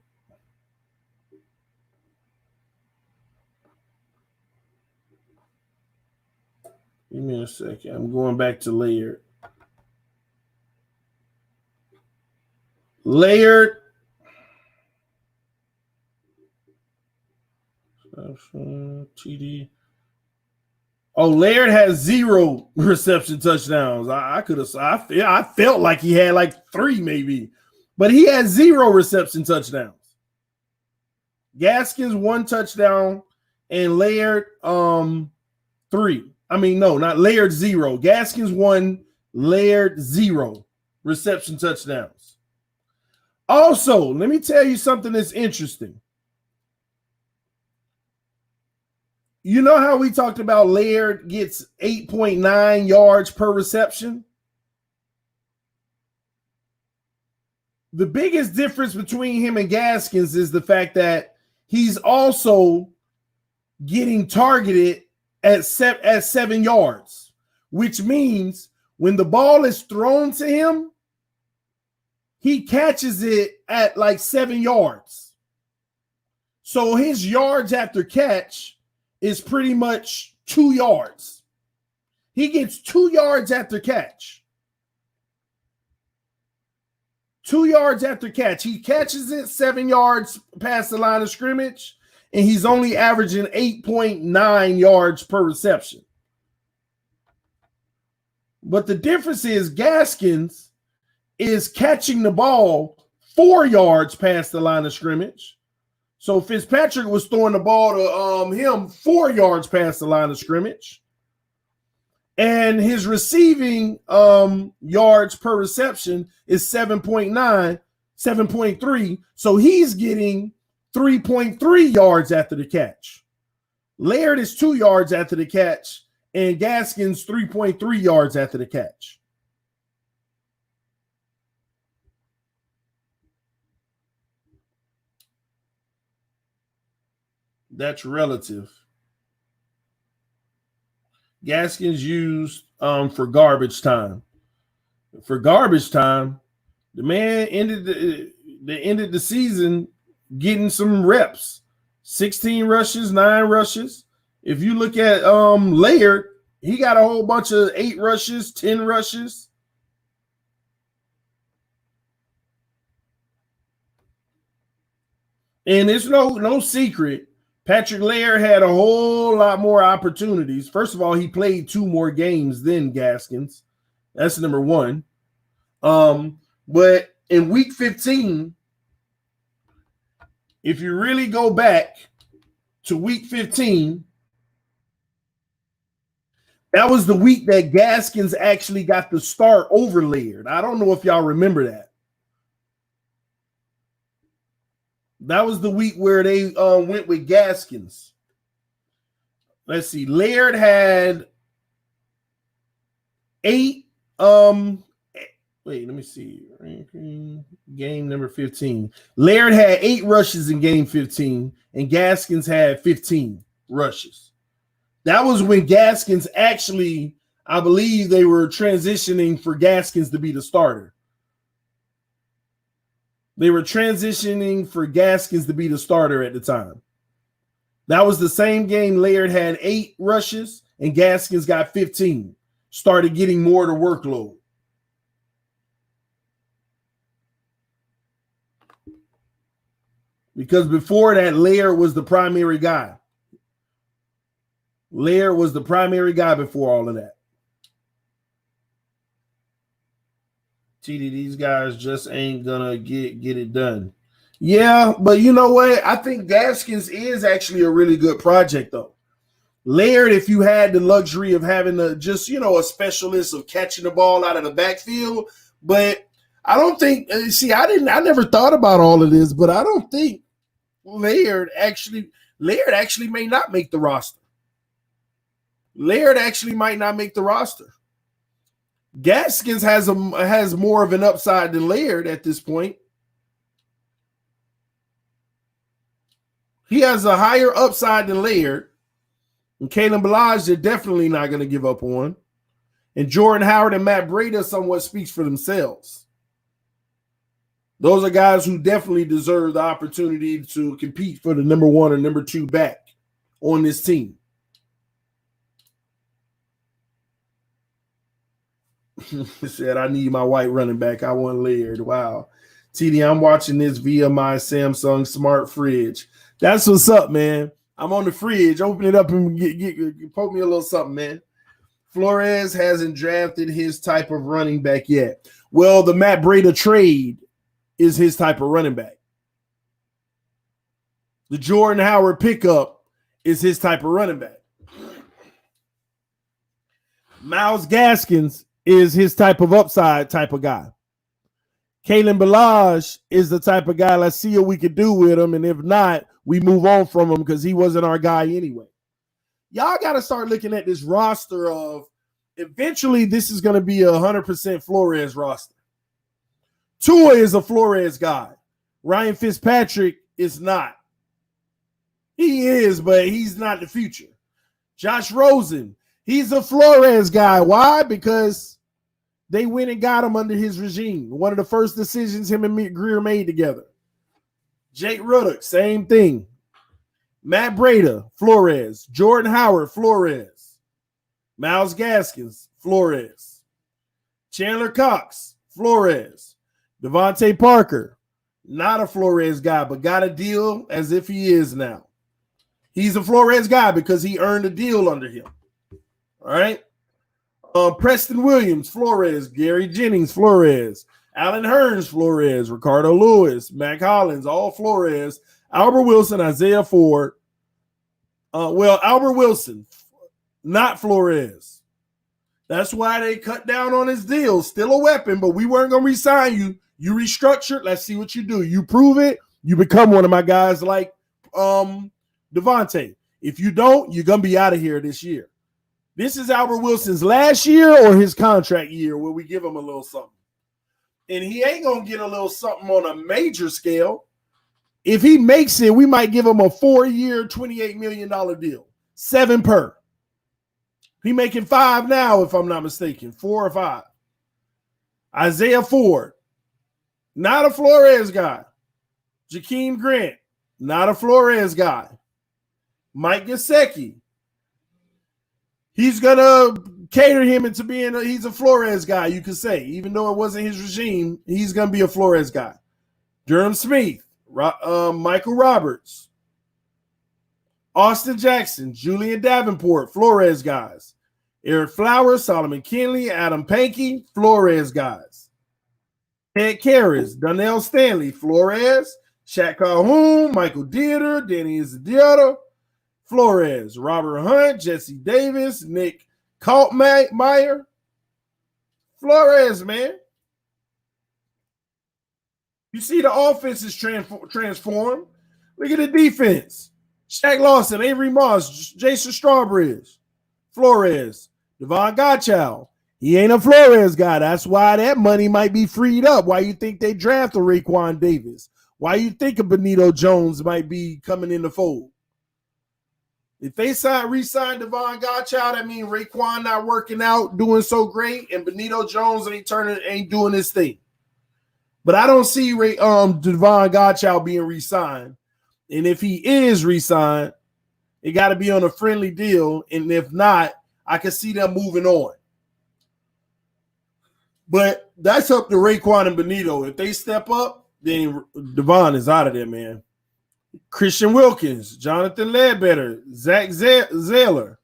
Give me a second. I'm going back to Laird. Laird. TD. Oh, Laird has 0 reception touchdowns. I felt like he had like 3 maybe, but he had 0 reception touchdowns. Gaskins 1 touchdown and Laird 3. I mean, no, not Laird 0. Gaskins 1, Laird 0 reception touchdowns. Also, let me tell you something that's interesting. You know how we talked about Laird gets 8.9 yards per reception? The biggest difference between him and Gaskins is the fact that he's also getting targeted at 7 yards, which means when the ball is thrown to him, he catches it at like 7 yards. So his yards after catch is pretty much 2 yards. He gets 2 yards after catch. 2 yards after catch. He catches it 7 yards past the line of scrimmage, and he's only averaging 8.9 yards per reception. But the difference is Gaskins is catching the ball 4 yards past the line of scrimmage. So Fitzpatrick was throwing the ball to him 4 yards past the line of scrimmage. And his receiving yards per reception is 7.3. So he's getting 3.3 yards after the catch. Laird is 2 yards after the catch, and Gaskins 3.3 yards after the catch. That's relative. Gaskins used for garbage time. For garbage time, the man ended the season getting some reps. 16 rushes, 9 rushes. If you look at Laird, he got a whole bunch of 8 rushes, 10 rushes. And it's no secret. Patrick Laird had a whole lot more opportunities. First of all, he played 2 more games than Gaskins. That's number 1. But in week 15, if you really go back to week 15, that was the week that Gaskins actually got the start over Laird. I don't know if y'all remember that. That was the week where they went with Gaskins. Let's see. Laird had 8. Wait, let me see. Game number 15. Laird had 8 rushes in game 15, and Gaskins had 15 rushes. That was when Gaskins actually, I believe they were transitioning for Gaskins to be the starter. They were transitioning for Gaskins to be the starter at the time. That was the same game Laird had 8 rushes and Gaskins got 15. Started getting more of the workload. Because before that, Laird was the primary guy. Laird was the primary guy before all of that. TD, these guys just ain't gonna get it done. Yeah, but you know what? I think Gaskins is actually a really good project, though. Laird, if you had the luxury of having a specialist of catching the ball out of the backfield, but I don't think. I never thought about all of this, but I don't think Laird actually may not make the roster. Laird actually might not make the roster. Gaskins has more of an upside than Laird at this point. He has a higher upside than Laird. And Kalen Ballage, they're definitely not going to give up on. And Jordan Howard and Matt Breida somewhat speaks for themselves. Those are guys who definitely deserve the opportunity to compete for the number 1 or number 2 back on this team. Said, I need my white running back. I want Laird. Wow. TD, I'm watching this via my Samsung smart fridge. That's what's up, man. I'm on the fridge. Open it up and poke me a little something, man. Flores hasn't drafted his type of running back yet. Well, the Matt Breida trade is his type of running back. The Jordan Howard pickup is his type of running back. Myles Gaskins is his type of upside type of guy. Kalen Ballage is the type of guy, let's see what we could do with him, and if not, we move on from him because he wasn't our guy anyway. Y'all got to start looking at this roster of, eventually this is going to be a 100% Flores roster. Tua is a Flores guy. Ryan Fitzpatrick is not. He is, but he's not the future. Josh Rosen, he's a Flores guy. Why? Because they went and got him under his regime. One of the first decisions him and Greer made together. Jake Ruddock, same thing. Matt Breida, Flores. Jordan Howard, Flores. Myles Gaskins, Flores. Chandler Cox, Flores. Devontae Parker, not a Flores guy, but got a deal as if he is now. He's a Flores guy because he earned a deal under him. All right. Preston Williams, Flores. Gary Jennings, Flores. Alan Hearns, Flores. Ricardo Lewis, Mac Hollins, all Flores. Albert Wilson, Isaiah Ford. Albert Wilson, not Flores. That's why they cut down on his deal. Still a weapon, but we weren't going to re-sign you. You restructured. Let's see what you do. You prove it. You become one of my guys like Devontae. If you don't, you're going to be out of here this year. This is Albert Wilson's last year or his contract year where we give him a little something. And he ain't going to get a little something on a major scale. If he makes it, we might give him a 4-year, $28 million deal. 7 per. He making 5 now, if I'm not mistaken. 4 or 5. Isaiah Ford, not a Flores guy. Jakeem Grant, not a Flores guy. Mike Gesicki, he's going to cater him into being he's a Flores guy, you could say. Even though it wasn't his regime, he's going to be a Flores guy. Durham Smith, Michael Roberts, Austin Jackson, Julian Davenport, Flores guys. Eric Flowers, Solomon Kinley, Adam Pankey, Flores guys. Ted Karras, Donnell Stanley, Flores. Shaq Calhoun, Michael Dieter, Danny Isidiotta, Flores. Robert Hunt, Jesse Davis, Nick Kaltmeyer, Flores, man. You see the offense is transformed. Look at the defense. Shaq Lawson, Avery Moss, Jason Strawbridge, Flores. Devon Gottschall. He ain't a Flores guy. That's why that money might be freed up. Why you think they drafted Raekwon Davis? Why you think a Benito Jones might be coming in the fold? If they re-sign Devon Gottschall, that means Raekwon not working out, doing so great, and Benito Jones ain't doing his thing. But I don't see Devon Gottschall being re-signed. And if he is re-signed, it got to be on a friendly deal. And if not, I can see them moving on. But that's up to Raekwon and Benito. If they step up, then Devon is out of there, man. Christian Wilkins, Jonathan Ledbetter, Zach Zeller,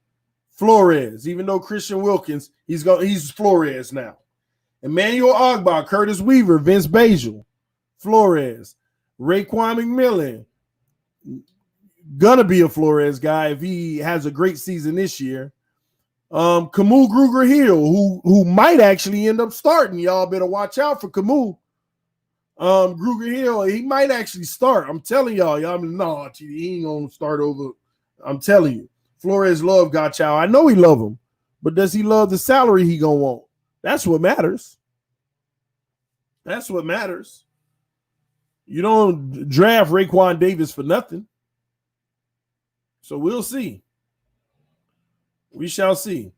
Flores. Even though Christian Wilkins, he's Flores now. Emmanuel Ogbah, Curtis Weaver, Vince Bajal, Flores. Raekwon McMillan, gonna be a Flores guy if he has a great season this year. Camus Grugier-Hill, who might actually end up starting. Y'all better watch out for Camus. Grugier-Hill, he might actually start. I'm telling y'all, no, he ain't gonna start over. I'm telling you. Flores love Gottschall. I know he love him, but does he love the salary he gonna want? That's what matters. That's what matters. You don't draft Raekwon Davis for nothing. So we'll see. We shall see.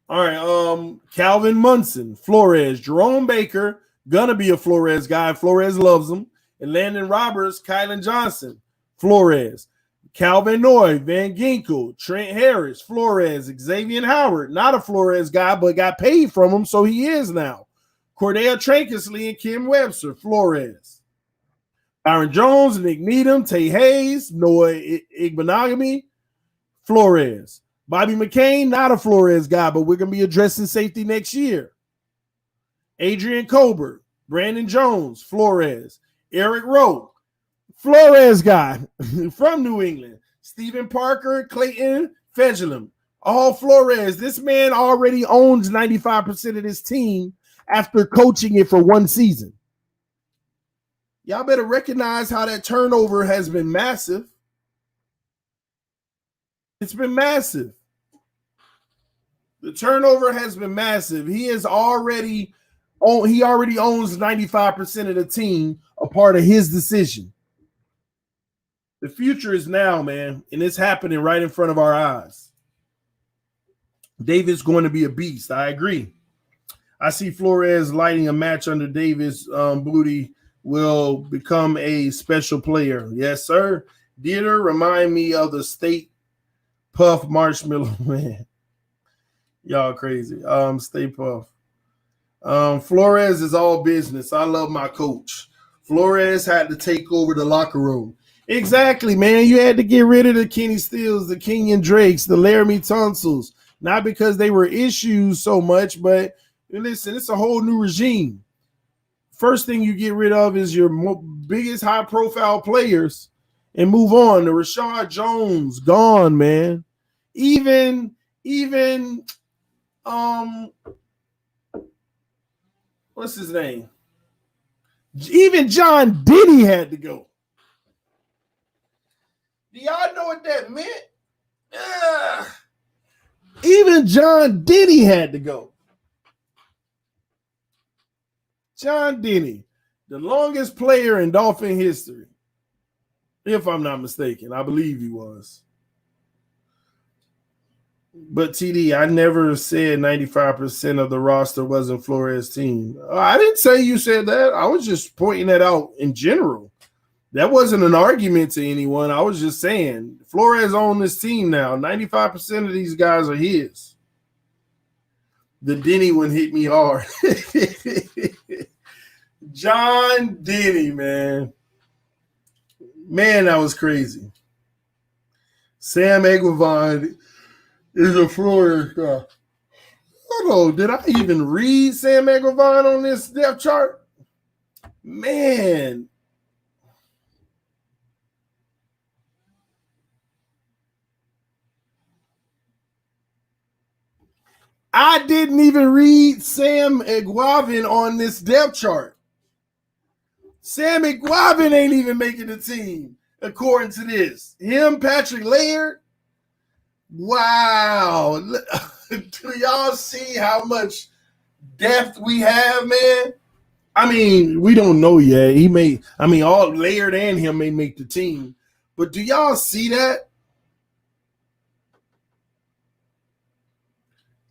All right. Calvin Munson, Flores, Jerome Baker, gonna be a Flores guy. Flores loves him. And Landon Roberts, Kylan Johnson, Flores. Calvin Noy, Van Ginkel, Trent Harris, Flores, Xavier Howard, not a Flores guy, but got paid from him, so he is now. Cordell Trankesley and Kim Webster, Flores. Byron Jones, Nick Needham, Tay Hayes, Noah Igbenogany, Flores. Bobby McCain, not a Flores guy, but we're going to be addressing safety next year. Adrian Colbert, Brandon Jones, Flores. Eric Rowe, Flores guy from New England. Stephen Parker, Clayton Fejelim, all Flores. This man already owns 95% of this team after coaching it for one season. Y'all better recognize how that turnover has been massive. It's been massive. The turnover has been massive. He already owns 95% of the team, a part of his decision. The future is now, man, and it's happening right in front of our eyes. Davis going to be a beast. I agree. I see Flores lighting a match under Davis. Booty will become a special player. Yes, sir. Dieter, remind me of the State Puff Marshmallow Man. Y'all crazy. Stay Puff. Flores is all business. I love my coach. Flores had to take over the locker room. Exactly, man. You had to get rid of the Kenny Stills, the Kenyon Drakes, the Laramie Tonsils. Not because they were issues so much, but listen, it's a whole new regime. First thing you get rid of is your biggest high-profile players and move on. The Rashad Jones, gone, man. Even what's his name? Even John Denny had to go. Do y'all know what that meant? Even John Denny had to go. John Denny, the longest player in Dolphin history. If I'm not mistaken, I believe he was. But TD, I never said 95% of the roster wasn't Flores' team. I didn't say you said that. I was just pointing that out in general. That wasn't an argument to anyone. I was just saying Flores on this team now. 95% of these guys are his. The Denny one hit me hard. John Denny, man. Man, that was crazy. Sam Eguavoen is a Flores guy. Hold on, did I even read Sam Eguavoen on this depth chart? Man. I didn't even read Sam Eguavoen on this depth chart. Sam Eguavoen ain't even making the team, according to this. Him, Patrick Laird. Wow. Do y'all see how much depth we have, man? I mean, we don't know yet. All Laird and him may make the team. But do y'all see that?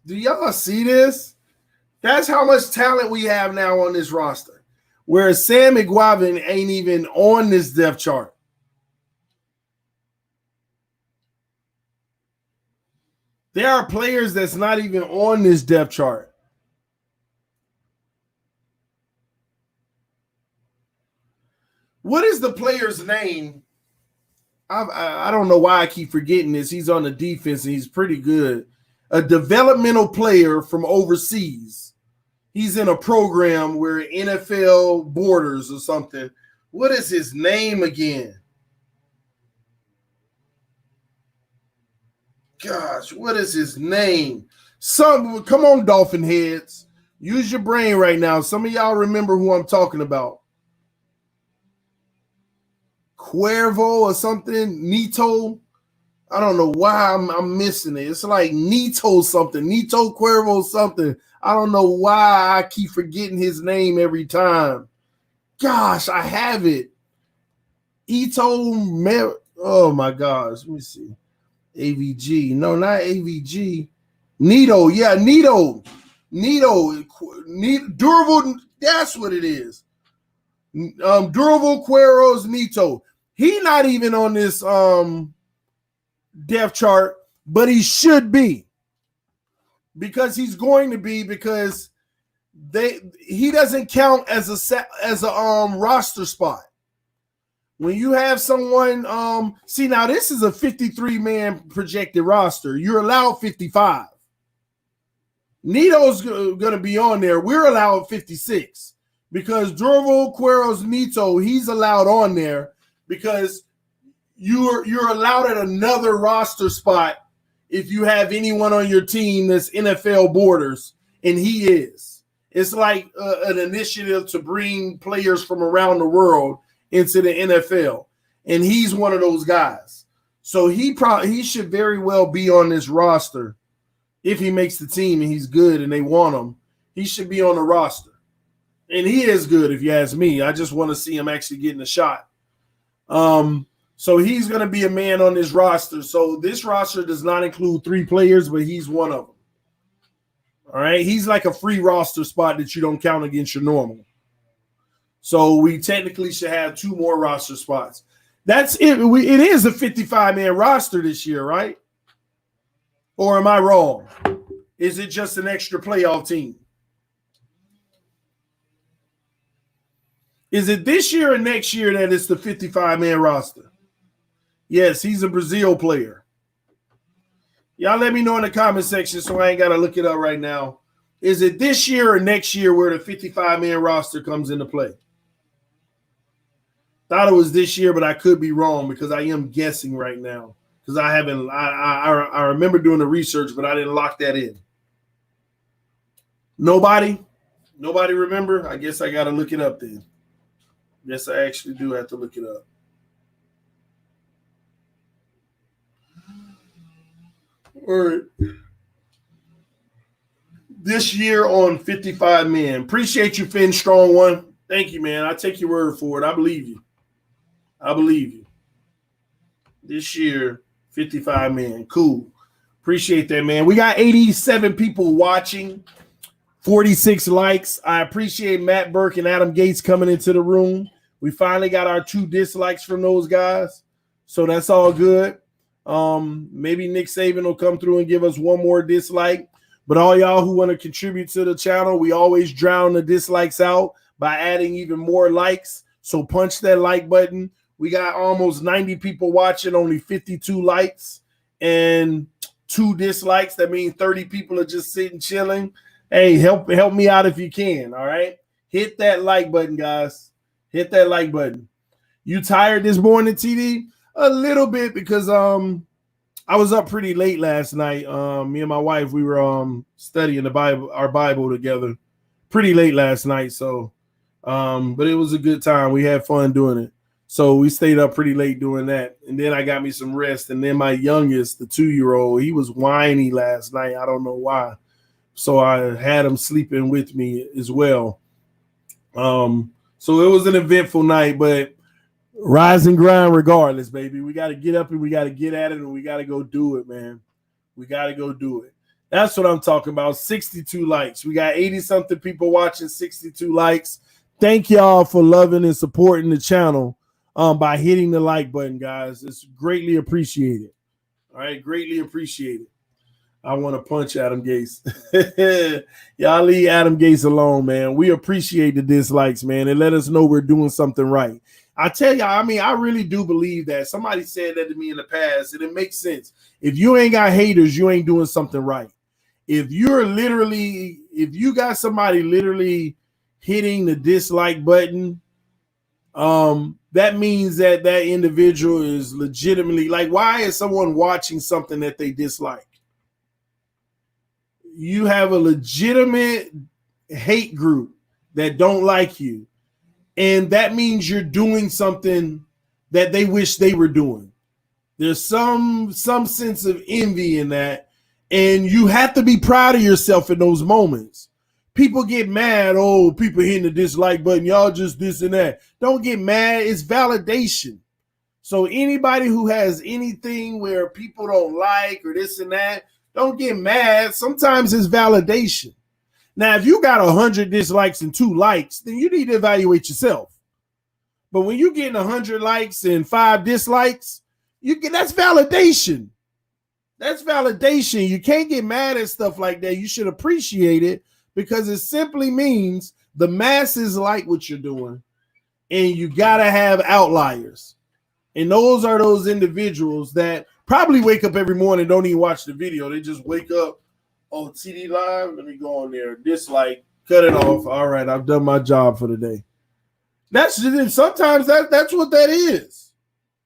Do y'all see this? That's how much talent we have now on this roster. Whereas Sam Eguavoen ain't even on this depth chart. There are players that's not even on this depth chart. What is the player's name? I don't know why I keep forgetting this. He's on the defense and he's pretty good. A developmental player from overseas. He's in a program where NFL borders or something. What is his name again? Gosh, what is his name? Come on, Dolphin heads. Use your brain right now. Some of y'all remember who I'm talking about. Cuervo or something. Nito. I don't know why I'm missing it. It's like Nito something. Nito Cuervo something. I don't know why I keep forgetting his name every time. Gosh, I have it. Oh my gosh. Let me see. AVG. No, not AVG. Nito. Yeah, Nito. Durable. That's what it is. Durable Cueros Nito. He not even on this depth chart, but he should be, because he's going to be, because he doesn't count as a roster spot. When you have someone, see, now this is a 53-man projected roster. You're allowed 55. Nito's going to be on there. We're allowed 56 because Durval Cueros Nito, he's allowed on there because you're allowed at another roster spot if you have anyone on your team that's NFL borders, and he is. It's like an initiative to bring players from around the world into the NFL, and he's one of those guys. So he should very well be on this roster if he makes the team and he's good and they want him. He should be on the roster, and he is good if you ask me. I just want to see him actually getting a shot. So he's going to be a man on this roster. So this roster does not include 3 players, but he's one of them. All right, he's like a free roster spot that you don't count against your normal. So we technically should have 2 more roster spots. That's it. It is a 55-man roster this year, right? Or am I wrong? Is it just an extra playoff team? Is it this year or next year that it's the 55-man roster? Yes, he's a Brazil player. Y'all let me know in the comment section so I ain't got to look it up right now. Is it this year or next year where the 55-man roster comes into play? Thought it was this year, but I could be wrong because I am guessing right now because I haven't. I remember doing the research, but I didn't lock that in. Nobody remember? I guess I got to look it up then. Yes, I actually do have to look it up. Or this year on 55 men. Appreciate you, Finn Strong One. Thank you, man. I take your word for it. I believe you. This year, 55 men. Cool. Appreciate that, man. We got 87 people watching, 46 likes. I appreciate Matt Burke and Adam Gates coming into the room. We finally got our 2 dislikes from those guys, so that's all good. Maybe Nick Saban will come through and give us 1 more dislike. But all y'all who want to contribute to the channel, we always drown the dislikes out by adding even more likes. So punch that like button. We got almost 90 people watching, only 52 likes and 2 dislikes. That means 30 people are just sitting chilling. Hey, help me out if you can. All right, hit that like button, guys. Hit that like button. You tired this morning, TD? A little bit because I was up pretty late last night. Me and my wife, we were studying our Bible together pretty late last night. So, but it was a good time. We had fun doing it. So we stayed up pretty late doing that. And then I got me some rest. And then my youngest, the 2-year-old, he was whiny last night. I don't know why. So I had him sleeping with me as well. So it was an eventful night, but rise and grind regardless, baby. We got to get up and we got to get at it and we got to go do it, man. We got to go do it. That's what I'm talking about. 62 likes. We got 80-something people watching, 62 likes. Thank y'all for loving and supporting the channel by hitting the like button, guys. It's greatly appreciated. All right, greatly appreciated. I want to punch Adam Gates. Y'all leave Adam Gates alone, man. We appreciate the dislikes, man, and let us know we're doing something right. I tell y'all, I mean, I really do believe that. Somebody said that to me in the past, and it makes sense. If you ain't got haters, you ain't doing something right. If you got somebody literally hitting the dislike button, that means that individual is legitimately, like, why is someone watching something that they dislike? You have a legitimate hate group that don't like you. And that means you're doing something that they wish they were doing. There's some sense of envy in that. And you have to be proud of yourself in those moments. People get mad. Oh, people hitting the dislike button. Y'all just this and that. Don't get mad. It's validation. So anybody who has anything where people don't like or this and that, don't get mad. Sometimes it's validation. Now, if you got 100 dislikes and 2 likes, then you need to evaluate yourself. But when you're getting 100 likes and 5 dislikes, that's validation. That's validation. You can't get mad at stuff like that. You should appreciate it because it simply means the masses like what you're doing, and you got to have outliers. And those are those individuals that probably wake up every morning, don't even watch the video. They just wake up, oh, TD Live, let me go on there. Dislike, cut it off. All right, I've done my job for the day. Sometimes that's what that is.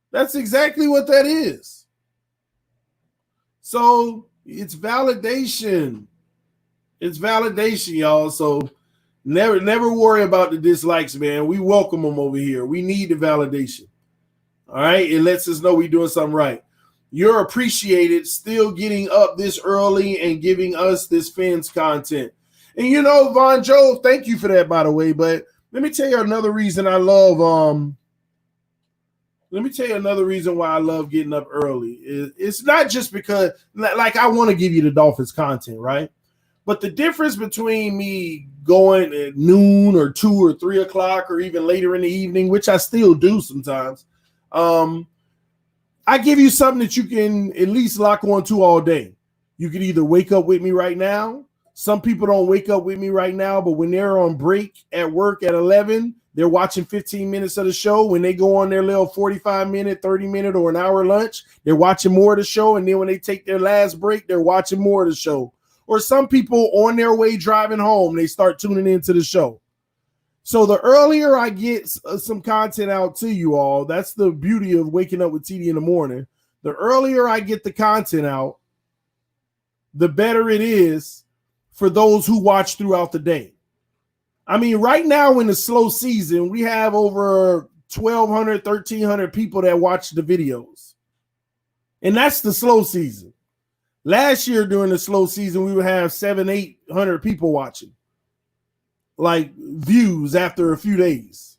That's exactly what that is. So it's validation. It's validation, y'all. So never worry about the dislikes, man. We welcome them over here. We need the validation. All right, it lets us know we're doing something right. You're appreciated still getting up this early and giving us this fans content. And you know, Von Joe, thank you for that, by the way. But let me tell you another reason I love let me tell you another reason why I love getting up early. It's not just because like I want to give you the Dolphins content, right? But the difference between me going at noon or 2 or 3 o'clock or even later in the evening, which I still do sometimes, I give you something that you can at least lock on to all day. You can either wake up with me right now. Some people don't wake up with me right now, but when they're on break at work at 11, they're watching 15 minutes of the show. When they go on their little 45-minute, 30-minute, or an hour lunch, they're watching more of the show. And then when they take their last break, they're watching more of the show. Or some people on their way driving home, they start tuning into the show. So the earlier I get some content out to you all, that's the beauty of waking up with TD in the morning. The earlier I get the content out, the better it is for those who watch throughout the day. I mean, right now in the slow season, we have over 1,200, 1,300 people that watch the videos. And that's the slow season. Last year during the slow season, we would have 700, 800 people watching, like views after a few days.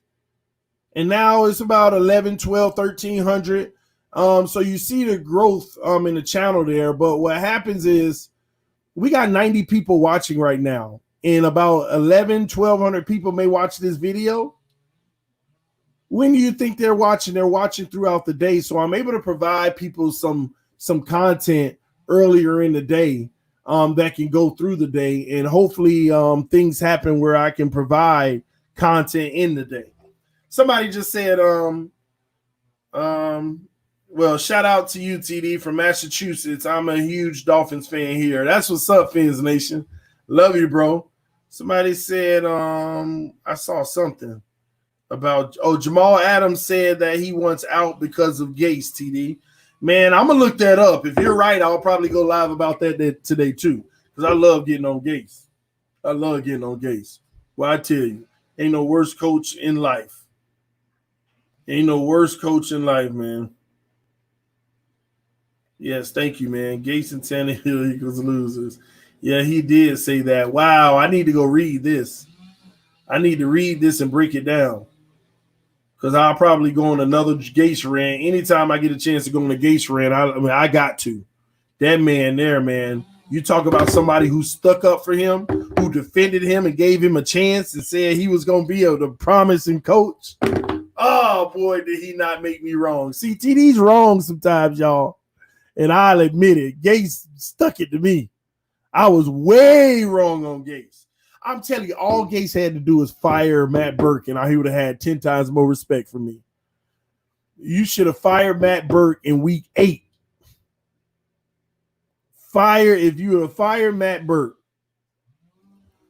And now it's about 11, 12, 1,300. So you see the growth in the channel there. But what happens is we got 90 people watching right now. And about 11, 1,200 people may watch this video. When do you think they're watching? They're watching throughout the day. So I'm able to provide people some content earlier in the day that can go through the day. And hopefully things happen where I can provide content in the day. Somebody just said, well, shout out to you, TD, from Massachusetts. I'm a huge Dolphins fan here. That's what's up, Fins Nation. Love you, bro. Somebody said, I saw something about, Jamal Adams said that he wants out because of Gase, TD. Man, I'm going to look that up. If you're right, I'll probably go live about that today too, because I love getting on Gase. I love getting on Gase. Well, I tell you, ain't no worse coach in life. Ain't no worse coach in life, man. Yes, thank you, man. Gase and Tannehill equals losers. Yeah, he did say that. Wow, I need to go read this. I need to read this and break it down. Because I'll probably go on another Gase rant. Anytime I get a chance to go on a Gase rant, I got to. That man there, man. You talk about somebody who stuck up for him, who defended him and gave him a chance and said he was going to be a promising coach. Oh, boy, did he not make me wrong. See, TD's wrong sometimes, y'all. And I'll admit it. Gase stuck it to me. I was way wrong on Gase. I'm telling you, all Gase had to do was fire Matt Burke, and he would have had 10 times more respect for me. You should have fired Matt Burke in week 8. If you would have fired Matt Burke.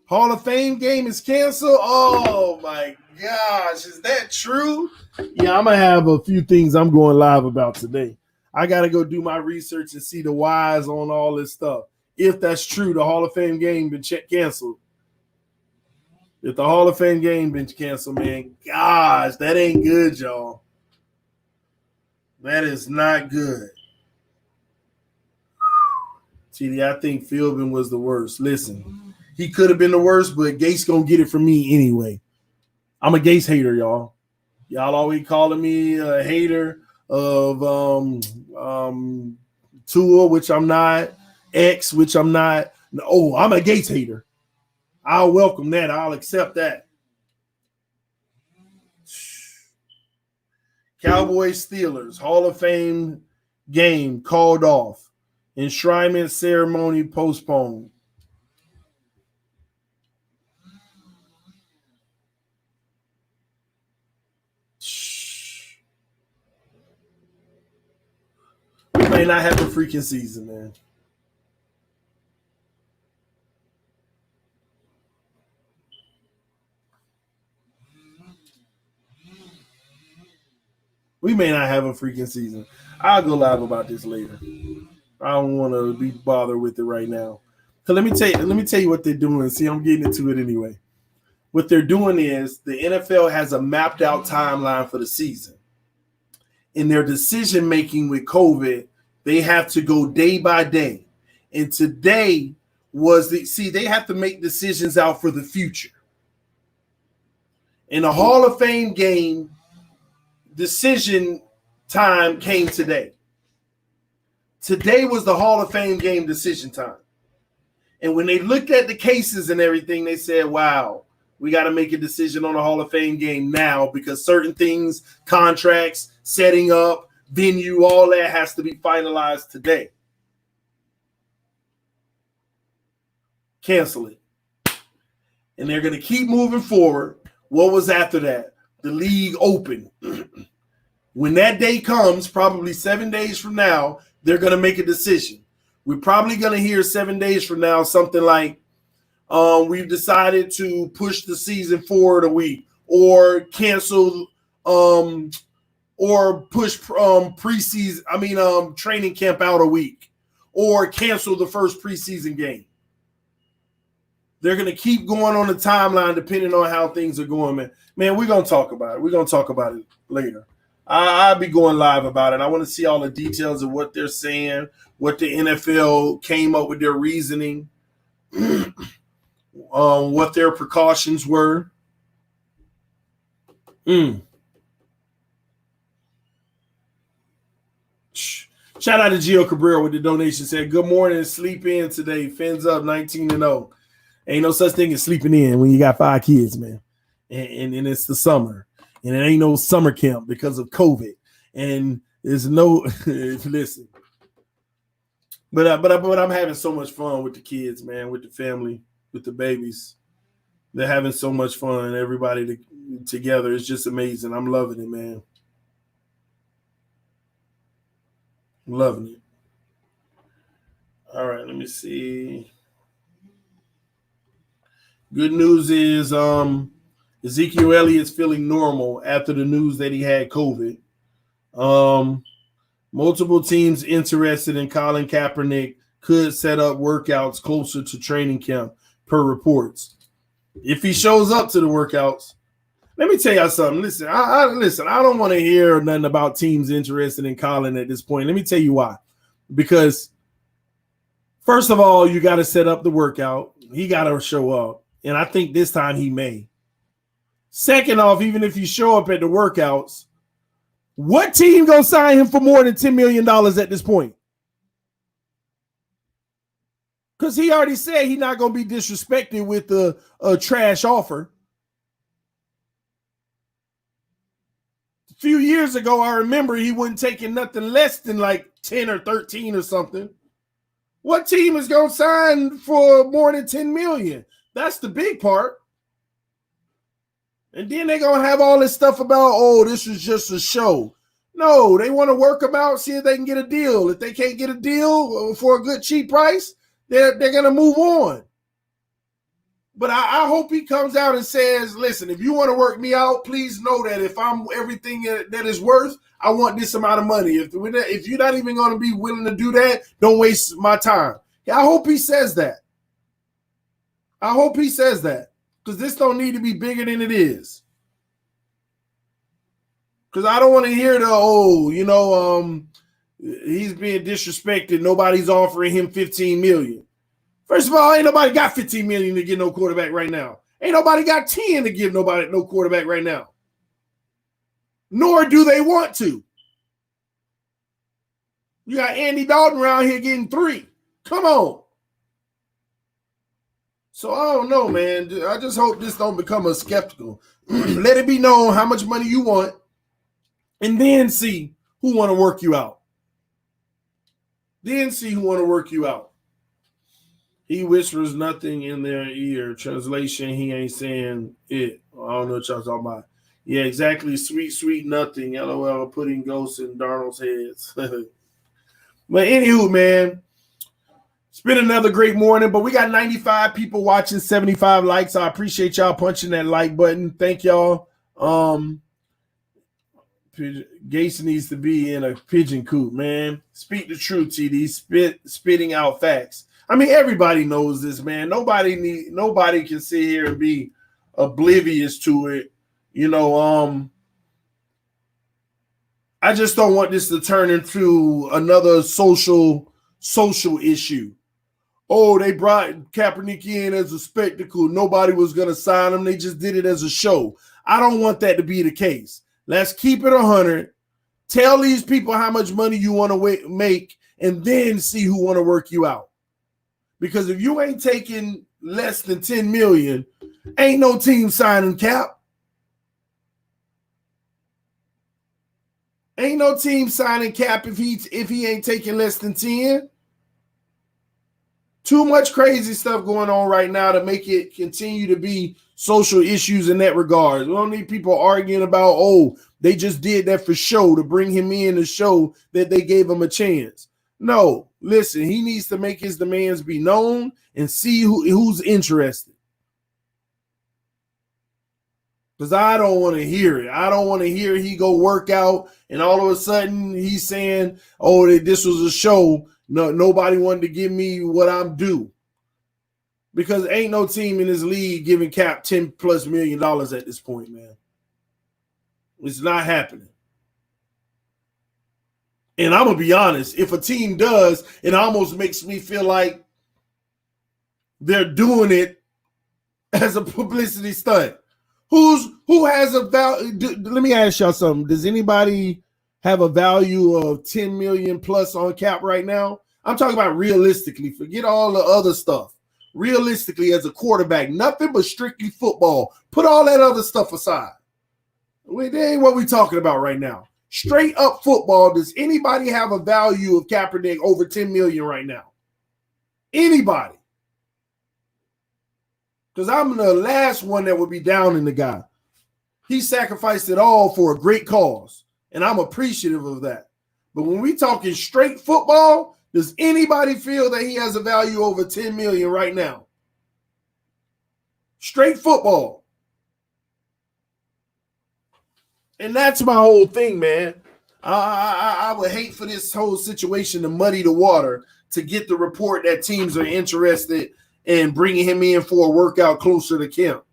Hall of Fame game is canceled? Oh, my gosh. Is that true? Yeah, I'm going to have a few things I'm going live about today. I got to go do my research and see the whys on all this stuff. If that's true, the Hall of Fame game been canceled. If the Hall of Fame game been canceled, man, gosh, that ain't good, y'all. That is not good. TD, I think Philbin was the worst. Listen, he could have been the worst, but Gase gonna get it from me anyway. I'm a Gase hater, y'all. Y'all always calling me a hater of Tua, which I'm not, X, which I'm not. Oh, I'm a Gates hater. I'll welcome that. I'll accept that. Cowboys Steelers Hall of Fame game called off. Enshrinement ceremony postponed. We may not have a freaking season, man. We may not have a freaking season. I'll go live about this later. I don't want to be bothered with it right now. So let me tell you what they're doing. See, I'm getting into it anyway. What they're doing is the NFL has a mapped out timeline for the season. In their decision making with COVID, they have to go day by day. And today they have to make decisions out for the future. In the Hall of Fame game, decision time came today. Today was the Hall of Fame game decision time. And when they looked at the cases and everything, they said, wow, we got to make a decision on the Hall of Fame game now because certain things, contracts, setting up, venue, all that has to be finalized today. Cancel it. And they're going to keep moving forward. What was after that? The league open. When that day comes, probably 7 days from now, they're going to make a decision. We're probably going to hear 7 days from now something like, we've decided to push the season forward a week or cancel or push training camp out a week or cancel the first preseason game. They're going to keep going on the timeline depending on how things are going, man. Man, we're going to talk about it. We're going to talk about it later. I'll be going live about it. I want to see all the details of what they're saying, what the NFL came up with their reasoning, what their precautions were. Shout out to Gio Cabrera with the donation. Said, good morning, sleep in today. Fins up 19-0. Ain't no such thing as sleeping in when you got 5 kids, man. And it's the summer. And it ain't no summer camp because of COVID. And there's no listen. But I'm having so much fun with the kids, man, with the family, with the babies. They're having so much fun. Everybody together. It's just amazing. I'm loving it, man. I'm loving it. All right, let me see. Good news is Ezekiel Elliott's feeling normal after the news that he had COVID. Multiple teams interested in Colin Kaepernick could set up workouts closer to training camp, per reports. If he shows up to the workouts, let me tell y'all something. Listen, I don't want to hear nothing about teams interested in Colin at this point. Let me tell you why. Because first of all, you got to set up the workout. He got to show up. And I think this time he may. Second off, even if you show up at the workouts, what team gonna sign him for more than $10 million at this point? Because he already said he's not gonna be disrespected with a trash offer. A few years ago, I remember he wasn't taking nothing less than like 10 or 13 or something. What team is gonna sign for more than 10 million? That's the big part. And then they're going to have all this stuff about, oh, this is just a show. No, they want to work them out, see if they can get a deal. If they can't get a deal for a good, cheap price, they're going to move on. But I hope he comes out and says, listen, if you want to work me out, please know that if I'm everything that is worth, I want this amount of money. If you're not even going to be willing to do that, don't waste my time. I hope he says that. I hope he says that. Because this don't need to be bigger than it is. Because I don't want to hear he's being disrespected. Nobody's offering him $15 million. First of all, ain't nobody got $15 million to get no quarterback right now. Ain't nobody got 10 to give nobody no quarterback right now. Nor do they want to. You got Andy Dalton around here getting 3. Come on. So I don't know, man. I just hope this don't become a skeptical. Let it be known how much money you want, and then see who want to work you out. Then see who want to work you out. He whispers nothing in their ear. Translation, he ain't saying it. I don't know what y'all talking about. Yeah, exactly. Sweet, sweet nothing. LOL, putting ghosts in Darnold's heads. But anywho, man, it's been another great morning, but we got 95 people watching, 75 likes. I appreciate y'all punching that like button. Thank y'all. Gase needs to be in a pigeon coop, man. Speak the truth, TD. Spitting out facts. I mean, everybody knows this, man. Nobody can sit here and be oblivious to it. You know, I just don't want this to turn into another social issue. Oh, they brought Kaepernick in as a spectacle. Nobody was going to sign him. They just did it as a show. I don't want that to be the case. Let's keep it 100. Tell these people how much money you want to make, and then see who want to work you out. Because if you ain't taking less than $10 million, ain't no team signing Cap. Ain't no team signing Cap if he ain't taking less than 10. Too much crazy stuff going on right now to make it continue to be social issues in that regard. We don't need people arguing about, oh, they just did that for show to bring him in to show that they gave him a chance. No, listen, he needs to make his demands be known and see who's interested. Because I don't want to hear it. I don't want to hear he go work out and all of a sudden he's saying, oh, this was a show. No, nobody wanted to give me what I'm due. Because ain't no team in this league giving Cap $10+ million at this point, man. It's not happening. And I'm going to be honest, if a team does, it almost makes me feel like they're doing it as a publicity stunt. Who has a value? Let me ask y'all something. Does anybody have a value of 10 million plus on Cap right now? I'm talking about realistically. Forget all the other stuff. Realistically, as a quarterback, nothing but strictly football. Put all that other stuff aside. That ain't what we're talking about right now. Straight up football. Does anybody have a value of Kaepernick over 10 million right now? Anybody? Because I'm the last one that would be down in the guy. He sacrificed it all for a great cause, and I'm appreciative of that. But when we talking straight football, does anybody feel that he has a value over 10 million right now? Straight football. And that's my whole thing, man. I would hate for this whole situation to muddy the water to get the report that teams are interested in bringing him in for a workout closer to camp.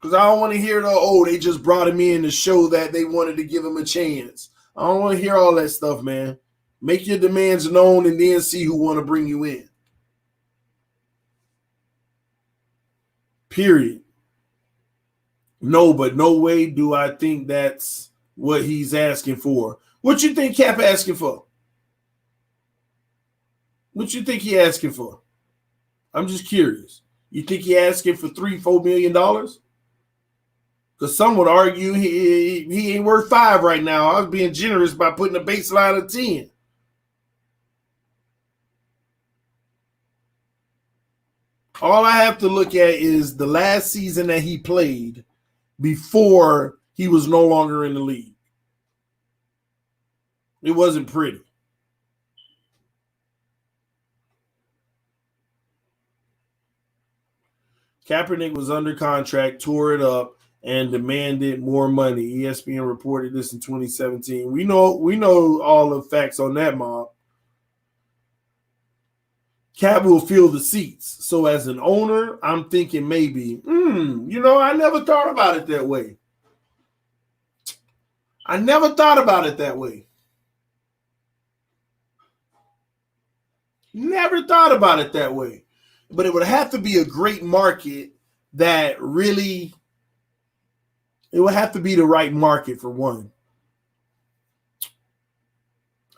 Because I don't want to hear they just brought him in to show that they wanted to give him a chance. I don't want to hear all that stuff, man. Make your demands known and then see who want to bring you in. Period. No, but no way do I think that's what he's asking for. What you think Cap asking for? What you think he asking for? I'm just curious. You think he asking for $3-4 million? Because some would argue he ain't worth 5 right now. I was being generous by putting a baseline of 10. All I have to look at is the last season that he played before he was no longer in the league. It wasn't pretty. Kaepernick was under contract, tore it up, and demanded more money. ESPN reported this in 2017. We know all the facts on that, mob. Cap will fill the seats. So as an owner, I'm thinking maybe, I never thought about it that way. Never thought about it that way. But it would have to be a great market that really, it would have to be the right market for one.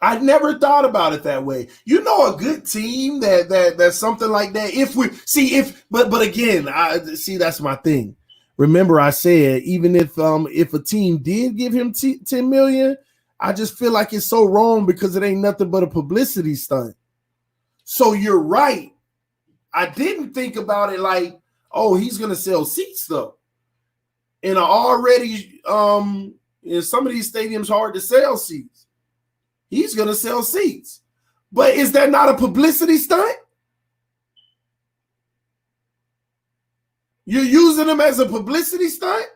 I never thought about it that way. You know, a good team that's something like that. But again, I see that's my thing. Remember, I said even if a team did give him 10 million, I just feel like it's so wrong because it ain't nothing but a publicity stunt. So you're right. I didn't think about it like, oh, he's gonna sell seats though. And already in some of these stadiums hard to sell seats. He's going to sell seats. But is that not a publicity stunt? You're using them as a publicity stunt?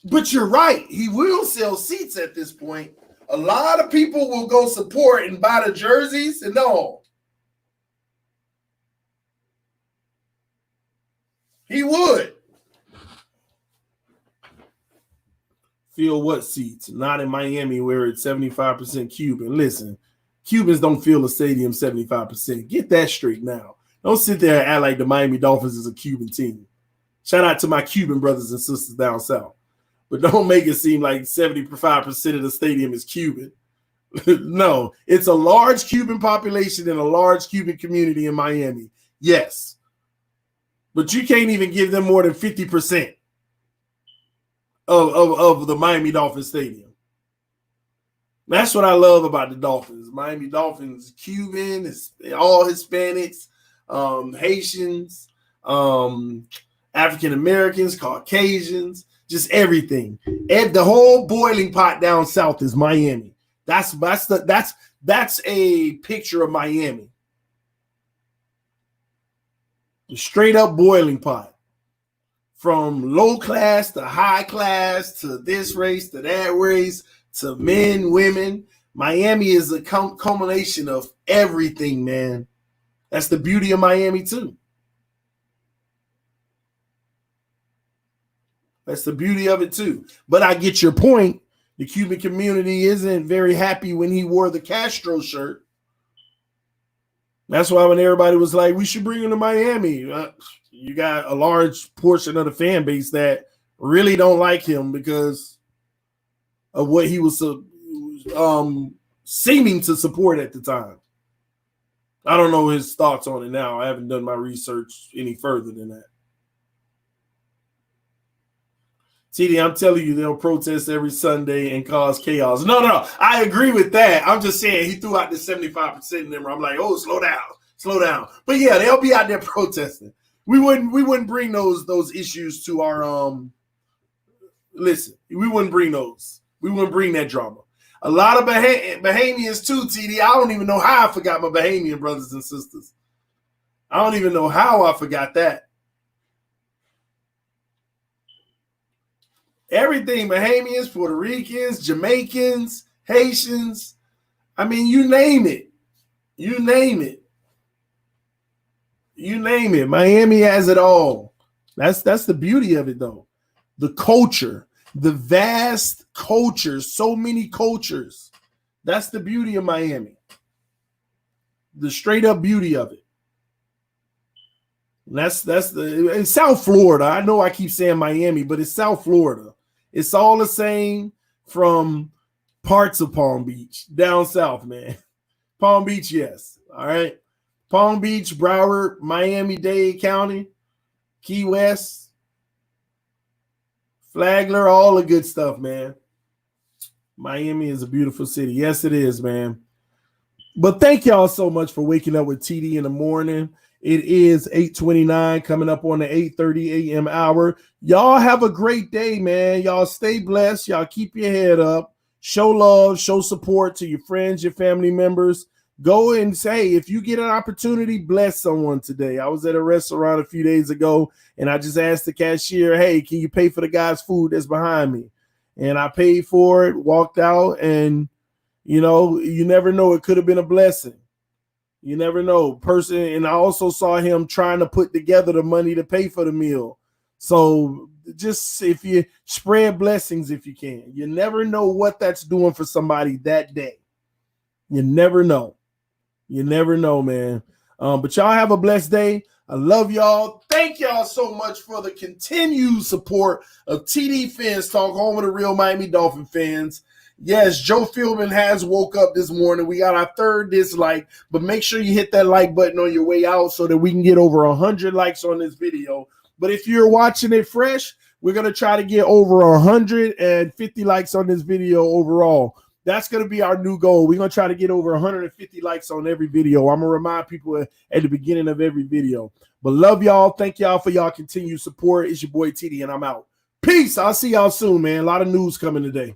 But you're right. He will sell seats at this point. A lot of people will go support and buy the jerseys and all. He would. Feel what seats? Not in Miami where it's 75% Cuban. Listen, Cubans don't fill the stadium 75%. Get that straight now. Don't sit there and act like the Miami Dolphins is a Cuban team. Shout out to my Cuban brothers and sisters down south. But don't make it seem like 75% of the stadium is Cuban. No, it's a large Cuban population and a large Cuban community in Miami. Yes. But you can't even give them more than 50%. Of the Miami Dolphins stadium. That's what I love about the Dolphins. Miami Dolphins, Cuban, all Hispanics, Haitians, African Americans, Caucasians, just everything. And the whole boiling pot down south is Miami. That's a picture of Miami. The straight up boiling pot. From low class to high class to this race to that race to men, women. Miami is a culmination of everything, man. That's the beauty of Miami, too. That's the beauty of it, too. But I get your point. The Cuban community isn't very happy when he wore the Castro shirt. That's why when everybody was like, we should bring him to Miami, you got a large portion of the fan base that really don't like him because of what he was seeming to support at the time. I don't know his thoughts on it now. I haven't done my research any further than that. TD, I'm telling you, they'll protest every Sunday and cause chaos. No, I agree with that. I'm just saying he threw out the 75% number. I'm like, oh, slow down. But yeah, they'll be out there protesting. We wouldn't bring those issues to our listen. We wouldn't bring those. We wouldn't bring that drama. A lot of Bahamians too, TD. I don't even know how I forgot my Bahamian brothers and sisters. I don't even know how I forgot that. Everything, Bahamians, Puerto Ricans, Jamaicans, Haitians. I mean, you name it. You name it. Miami has it all. That's the beauty of it, though. The culture, the vast culture, so many cultures. That's the beauty of Miami. The straight up beauty of it. And that's in South Florida. I know I keep saying Miami, but it's South Florida. It's all the same from parts of Palm Beach down south, man. Palm Beach, yes. All right. Palm Beach, Broward, Miami-Dade County, Key West, Flagler, all the good stuff, man. Miami is a beautiful city. Yes, it is, man. But thank y'all so much for waking up with TD in the morning. It is 8:29 coming up on the 8:30 a.m. hour. Y'all have a great day, man. Y'all stay blessed. Y'all keep your head up. Show love, show support to your friends, your family members. Go and say, if you get an opportunity, bless someone today. I was at a restaurant a few days ago, and I just asked the cashier, hey, can you pay for the guy's food that's behind me? And I paid for it, walked out, and, you know, you never know. It could have been a blessing. You never know. And I also saw him trying to put together the money to pay for the meal. So just if you spread blessings if you can. You never know what that's doing for somebody that day. You never know. You never know, man. But y'all have a blessed day. I love y'all. Thank y'all so much for the continued support of TD FinStalk, home of the real Miami Dolphin fans. Yes, Joe Philbin has woke up this morning. We got our third dislike, but make sure you hit that like button on your way out so that we can get over 100 likes on this video. But if you're watching it fresh, we're going to try to get over 150 likes on this video overall. That's going to be our new goal. We're going to try to get over 150 likes on every video. I'm going to remind people at the beginning of every video. But love y'all. Thank y'all for y'all continued support. It's your boy TD, and I'm out. Peace. I'll see y'all soon, man. A lot of news coming today.